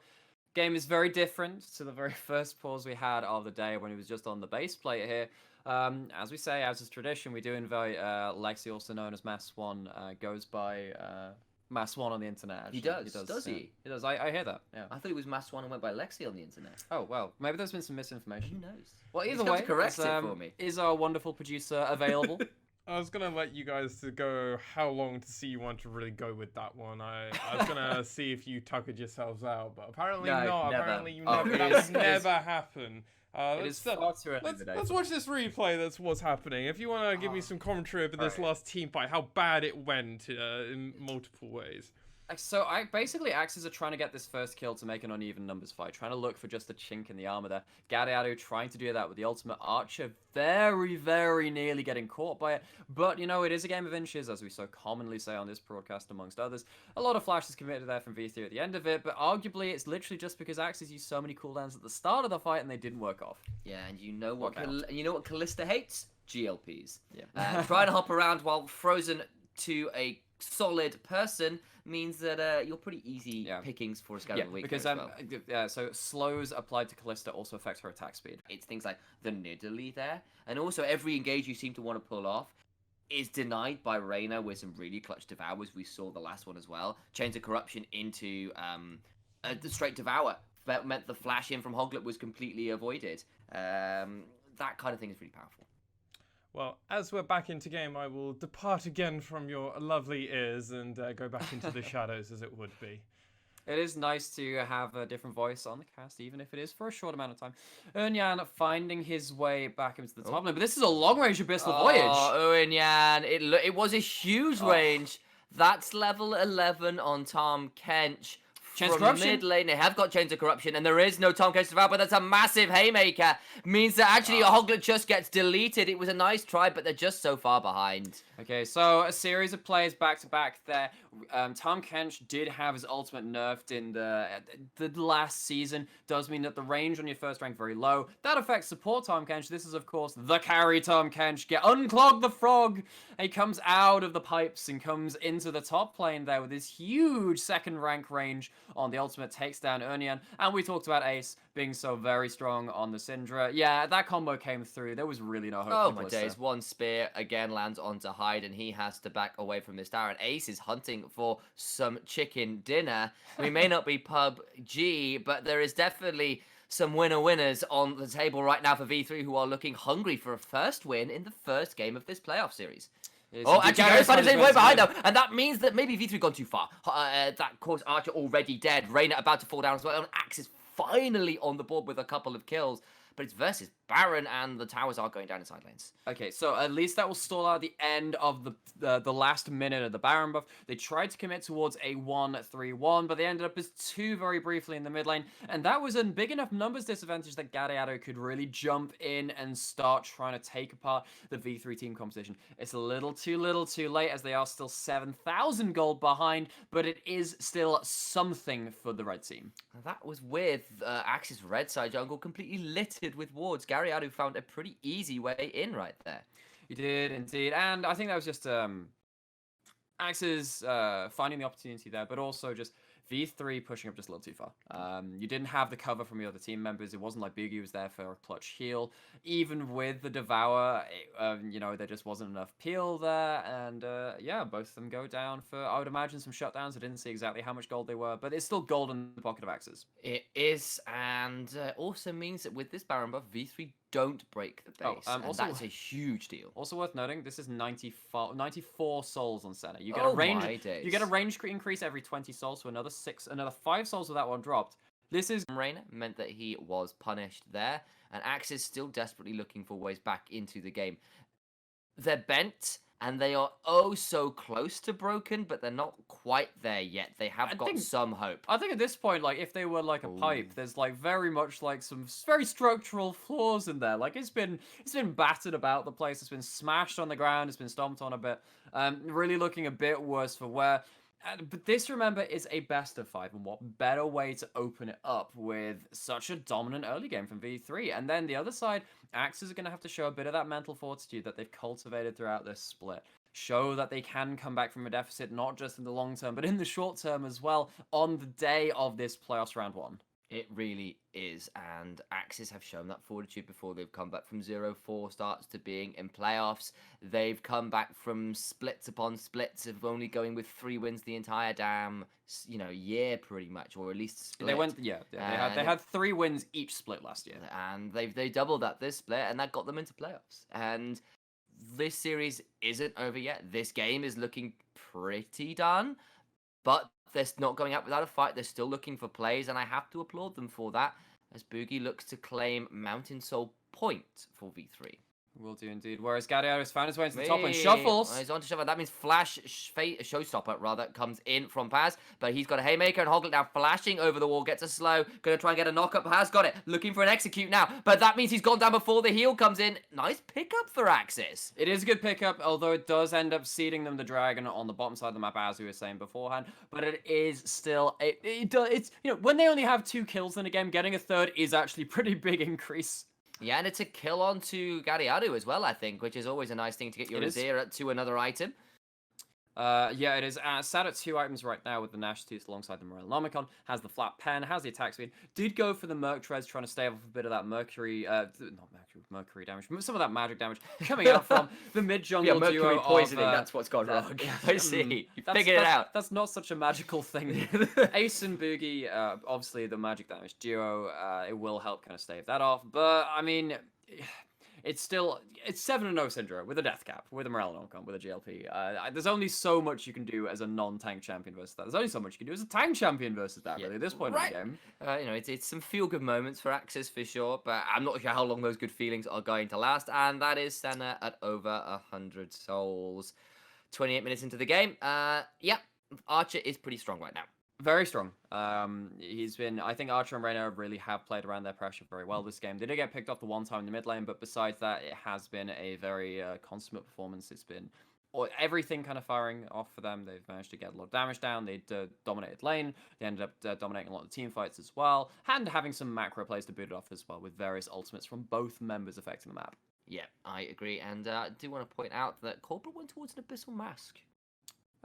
game is very different to the very first pause we had of the day when he was just on the base plate here. As we say, as is tradition, we do invite Lexi, also known as Mass One, goes by Mass One on the internet. Actually. He does. Does he? He does. I hear that. Yeah. I thought he was Mass One and went by Lexi on the internet. Oh well, maybe there's been some misinformation. Who knows? Well, either way, correct it for me. Is our wonderful producer available? I was gonna let you guys to go how long to see you want to really go with that one. I was gonna see if you tuckered yourselves out, but apparently no, not. Never. Apparently you never. That would never happen. Let's watch this replay. That's what's happening. If you want to give me some commentary over this last team fight, how bad it went in multiple ways. So Axiz are trying to get this first kill to make an uneven numbers fight, trying to look for just a chink in the armor there. Gadiadu trying to do that with the ultimate Archer, very, very nearly getting caught by it. But, it is a game of inches, as we so commonly say on this broadcast, amongst others. A lot of flashes committed there from V3 at the end of it, but arguably it's literally just because Axiz used so many cooldowns at the start of the fight and they didn't work off. Yeah, and you know what Kalista hates? GLPs. Yeah. Trying to hop around while frozen to a solid person means that you're pretty easy pickings for a Scout of the Week. Because as well. so slows applied to Callista also affect her attack speed. It's things like the Nidalee there, and also every engage you seem to want to pull off is denied by Reyna with some really clutch devours. We saw the last one as well. Chains of Corruption into the straight devour. That meant the flash in from Hoglet was completely avoided. That kind of thing is really powerful. Well, as we're back into game, I will depart again from your lovely ears and go back into the shadows, as it would be. It is nice to have a different voice on the cast, even if it is for a short amount of time. Eunyan finding his way back into the top lane, but this is a long-range Abyssal Voyage. Oh, Eunyan, it was a huge range. That's level 11 on Tahm Kench. Chains of Corruption? Mid lane, they have got Chains of Corruption, and there is no Tahm Kench to devour, but that's a massive Haymaker. Means that actually Hoglet just gets deleted. It was a nice try, but they're just so far behind. Okay, so a series of players back-to-back there. Tahm Kench did have his ultimate nerfed in the last season. Does mean that the range on your first rank very low. That affects support Tahm Kench. This is, of course, the carry Tahm Kench. Unclog the frog. He comes out of the pipes and comes into the top lane there with his huge second rank range on the ultimate, takes down Eunyan. And we talked about Ace being so very strong on the Syndra. Yeah, that combo came through. There was really no hope. Oh my days. One spear again lands onto Hyde, and he has to back away from this tower. And Ace is hunting for some chicken dinner. We may not be PUBG, but there is definitely some winners on the table right now for V3 who are looking hungry for a first win in the first game of this playoff series. Actually, Gary's found his way behind though, and that means that maybe V3 gone too far. That caused Archer already dead. Reyna about to fall down as well, and Axiz finally on the board with a couple of kills. But it's versus Baron, and the towers are going down in side lanes. Okay, so at least that will stall out the end of the last minute of the Baron buff. They tried to commit towards a 1-3-1, but they ended up as 2 very briefly in the mid lane, and that was a big enough numbers disadvantage that Gadeado could really jump in and start trying to take apart the V3 team composition. It's a little too late, as they are still 7,000 gold behind, but it is still something for the red team. That was with Axiz red side jungle completely littered with wards. Gadeado found a pretty easy way in right there. He did indeed, and I think that was just Axiz finding the opportunity there, but also just V3 pushing up just a little too far. You didn't have the cover from your other team members. It wasn't like Boogie was there for a clutch heal. Even with the Devour, there just wasn't enough peel there. And yeah, both of them go down for, I would imagine, some shutdowns. I didn't see exactly how much gold they were, but it's still gold in the pocket of Axiz. It is, and also means that with this Baron buff, V3 don't break the base, and also, that's a huge deal. Also worth noting, this is 94 souls on Senna. You get you get a range increase every 20 souls, so another 5 souls with that one dropped. This is Reyna meant that he was punished there, and Axiz still desperately looking for ways back into the game. They're bent, and they are oh so close to broken, but they're not quite there yet. They have got some hope. I think at this point, like, if they were like a pipe, there's like very much like some very structural flaws in there. Like it's been battered about the place. It's been smashed on the ground. It's been stomped on a bit. Really looking a bit worse for wear. But this, remember, is a best of 5, and what better way to open it up with such a dominant early game from V3. And then the other side, Axiz are going to have to show a bit of that mental fortitude that they've cultivated throughout this split. Show that they can come back from a deficit, not just in the long term, but in the short term as well, on the day of this playoffs round 1. It really is, and Axiz have shown that fortitude before. They've come back from 0-4 starts to being in playoffs. They've come back from splits upon splits of only going with 3 wins the entire damn, year pretty much, or at least split. They went, they had 3 wins each split last year, and they doubled that this split, and that got them into playoffs. And this series isn't over yet. This game is looking pretty done, but they're not going out without a fight. They're still looking for plays, and I have to applaud them for that, as Boogie looks to claim Mountain Soul Point for V3. Will do indeed. Whereas Gadeado has found his way into the top and shuffles. He's on to shuffle. That means Flash, Showstopper, rather, comes in from Paz. But he's got a Haymaker, and Hoglet now flashing over the wall. Gets a slow. Going to try and get a knock-up. Has got it. Looking for an execute now. But that means he's gone down before the heal comes in. Nice pickup for Axiz. It is a good pickup, although it does end up seeding them the dragon on the bottom side of the map, as we were saying beforehand. But it is still... It's when they only have 2 kills in a game, getting a third is actually a pretty big increase. Yeah, and it's a kill onto Gadeado as well, I think, which is always a nice thing to get your Azir to another item. Yeah, it is sat at 2 items right now with the Gnash Tooth alongside the Morellonomicon. Has the flat pen, has the attack speed. Did go for the Merc Treads, trying to stave off a bit of that mercury damage, some of that magic damage coming out from the mid jungle mercury duo poisoning. of, That's what's gone wrong. I see. You That's- figured it that's- out. That's not such a magical thing. Ace and Boogie, obviously the magic damage duo, it will help kind of stave that off. But I mean, it's 7-0 Syndra with a death cap, with a Morellonomicon, with a GLP. There's only so much you can do as a non-tank champion versus that. There's only so much you can do as a tank champion versus that, really, at this point in the game. It's some feel-good moments for Axiz for sure, but I'm not sure how long those good feelings are going to last, and that is Senna at over 100 souls. 28 minutes into the game. Archer is pretty strong right now. Very strong. I think Archer and Reyna really have played around their pressure very well this game. They did get picked off the one time in the mid lane, but besides that, it has been a very consummate performance. It's been everything kind of firing off for them. They've managed to get a lot of damage down. They dominated lane. They ended up dominating a lot of team fights as well, and having some macro plays to boot it off as well, with various ultimates from both members affecting the map. Yeah, I agree, and I do want to point out that Corporal went towards an Abyssal Mask.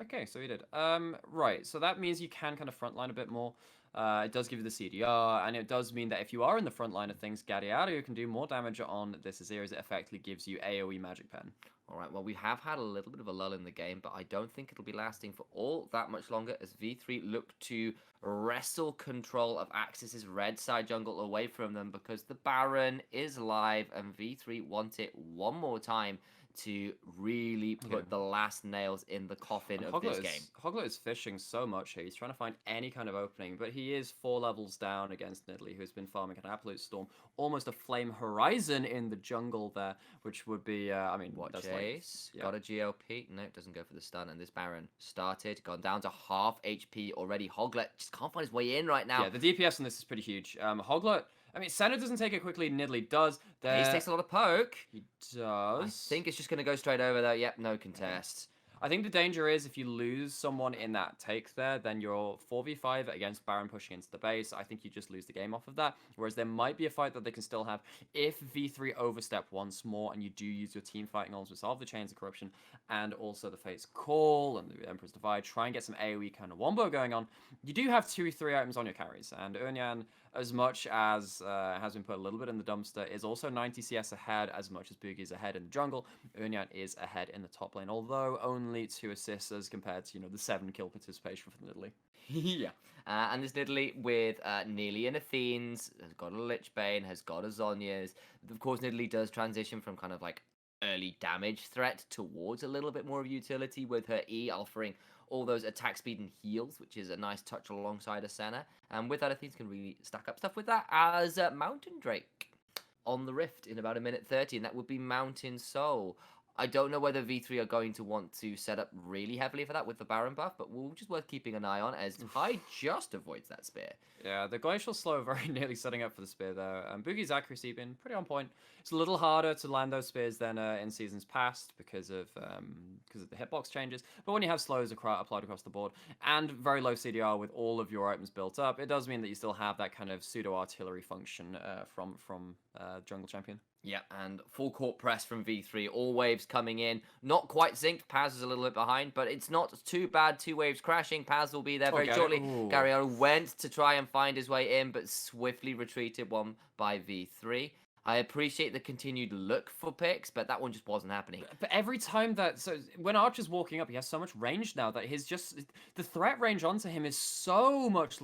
Okay, so he did. Right, so that means you can kind of frontline a bit more. It does give you the CDR, and it does mean that if you are in the front line of things, Gadiaru can do more damage on this Azir, as it effectively gives you AoE Magic Pen. Alright, well, we have had a little bit of a lull in the game, but I don't think it'll be lasting for all that much longer as V3 look to wrestle control of Axis's red side jungle away from them, because the Baron is live, and V3 want it one more time to really put the last nails in the coffin of this game. Hoglet is fishing so much here. He's trying to find any kind of opening, but he is 4 levels down against Nidalee, who's been farming an absolute storm. Almost a Flame Horizon in the jungle there, which would be, that's Chase, got a GLP. No, it doesn't go for the stun, and this Baron started, gone down to half HP already. Hoglet just can't find his way in right now. Yeah, the DPS on this is pretty huge. Hoglet, Senna doesn't take it quickly. Nidalee does. He takes a lot of poke. He does. I think it's just going to go straight over though. Yep, no contest. I think the danger is if you lose someone in that take there, then you're 4v5 against Baron pushing into the base. I think you just lose the game off of that. Whereas there might be a fight that they can still have if V3 overstep once more and you do use your team fighting ultimates to solve the Chains of Corruption and also the Fate's Call and the Emperor's Divide, try and get some AoE kind of wombo going on. You do have 2-3 items on your carries, and Eunyan, as much as has been put a little bit in the dumpster, is also 90 CS ahead, as much as Boogie is ahead in the jungle. Eunyan is ahead in the top lane, although only 2 assists as compared to, the 7 kill participation from Nidalee. Yeah. And this Nidalee with nearly an Athene's, has got a Lich Bane, has got a Zhonya's. Of course, Nidalee does transition from kind of like early damage threat towards a little bit more of utility with her E offering all those attack speed and heals, which is a nice touch alongside a Senna. And with that, Athene's can really stack up stuff with that as Mountain Drake on the Rift in about 1:30, and that would be Mountain Soul. I don't know whether V3 are going to want to set up really heavily for that with the Baron buff, but we'll just worth keeping an eye on as Tide just avoids that spear. Yeah, the Glacial Slow very nearly setting up for the spear there. Boogie's accuracy been pretty on point. It's a little harder to land those spears than in seasons past because of the hitbox changes. But when you have slows applied across the board and very low CDR with all of your items built up, it does mean that you still have that kind of pseudo artillery function from Jungle Champion. Yeah, and full court press from V3. All waves coming in. Not quite synced. Paz is a little bit behind, but it's not too bad. 2 waves crashing. Paz will be there very shortly. Gariano went to try and find his way in, but swiftly retreated one by V3. I appreciate the continued look for picks, but that one just wasn't happening. But every time when Archer's walking up, he has so much range now that the threat range onto him is so much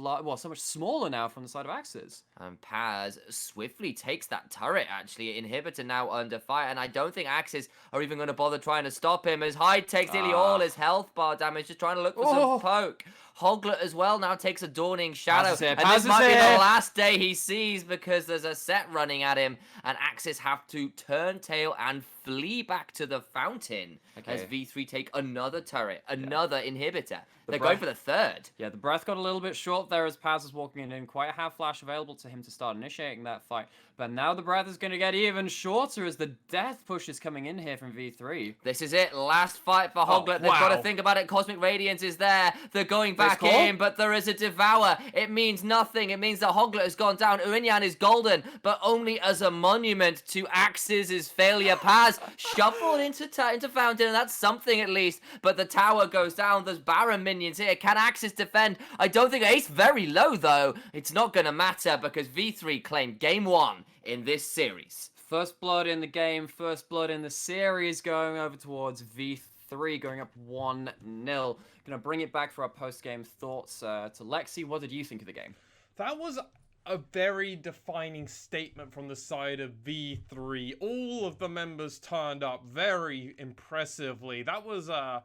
smaller now from the side of Axiz. And Paz swiftly takes that turret, actually. Inhibitor now under fire, and I don't think Axiz are even going to bother trying to stop him as Hyde takes nearly all his health bar damage, just trying to look for some poke. Hoglet as well now takes a Dawning Shadow, and this might be the last day he sees because there's a set running at him, and Axiz have to turn tail and flee back to the fountain as V3 take another turret, another inhibitor. They're going for the 3rd. Yeah, the breath got a little bit short there as Paz is walking in. Didn't quite have flash available to him to start initiating that fight. But now the breath is going to get even shorter as the death push is coming in here from V3. This is it. Last fight for Hoglet. They've got to think about it. Cosmic Radiance is there. They're going back in, but there is a Devour. It means nothing. It means that Hoglet has gone down. Uinyan is golden, but only as a monument to Axiz's failure. Paz shuffled into Fountain, and that's something at least. But the tower goes down. There's Baron minions here. Can Axiz defend? I don't think Ace very low, though. It's not going to matter because V3 claimed game 1 in this series. First blood in the game, first blood in the series, going over towards V3, going up 1-0. Gonna bring it back for our post-game thoughts to Lexi. What did you think of the game? That was a very defining statement from the side of V3. All of the members turned up very impressively. That was a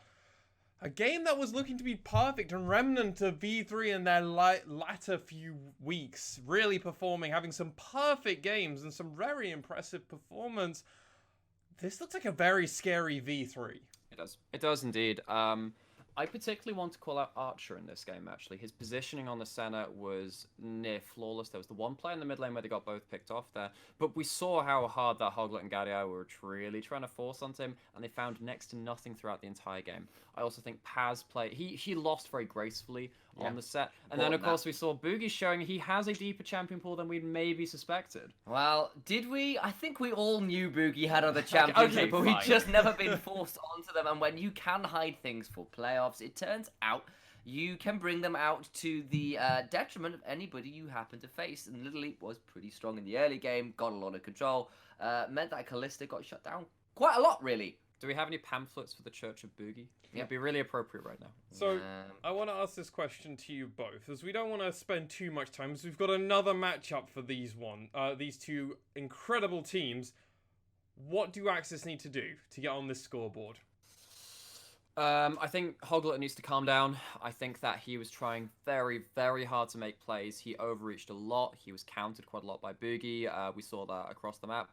game that was looking to be perfect and remnant of V3 in their latter few weeks. Really performing, having some perfect games and some very impressive performance. This looks like a very scary V3. It does. It does indeed. I particularly want to call out Archer in this game, actually. His positioning on the center was near flawless. There was the one play in the mid lane where they got both picked off there. But we saw how hard that Hoglet and Gadio were really trying to force onto him, and they found next to nothing throughout the entire game. I also think Paz played... He lost very gracefully on the set. And then, of course, we saw Boogie showing he has a deeper champion pool than we'd maybe suspected. Well, did we? I think we all knew Boogie had other champions, but we'd just never been forced onto them. And when you can hide things for playoffs, it turns out you can bring them out to the detriment of anybody you happen to face. And Little Leap was pretty strong in the early game, got a lot of control, meant that Callista got shut down quite a lot, really. Do we have any pamphlets for the Church of Boogie? It'd be really appropriate right now. So, I want to ask this question to you both, as we don't want to spend too much time, as we've got another matchup for these two incredible teams. What do Axiz need to do to get on this scoreboard? I think Hoglet needs to calm down. I think that he was trying very, very hard to make plays. He overreached a lot. He was countered quite a lot by Boogie. We saw that across the map.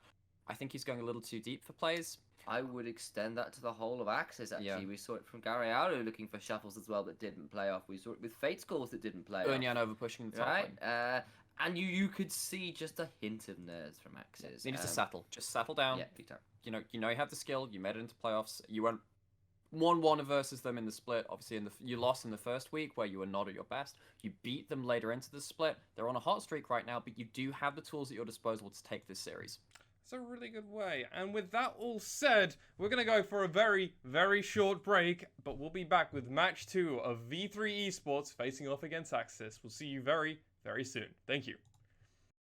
I think he's going a little too deep for plays. I would extend that to the whole of Axiz, actually. Yeah. We saw it from Garearu looking for shuffles as well that didn't play off. We saw it with Fate Scores that didn't play off. Uinyan over pushing the top lane. And you could see just a hint of nerves from Axiz. He needs to settle. Just settle down. Yeah, big time. You know you have the skill. You made it into playoffs. You went 1-1 versus them in the split. Obviously, you lost in the first week where you were not at your best. You beat them later into the split. They're on a hot streak right now, but you do have the tools at your disposal to take this series. It's a really good way. And with that all said, we're going to go for a very, very short break, but we'll be back with match 2 of V3 Esports facing off against Axiz. We'll see you very, very soon. Thank you.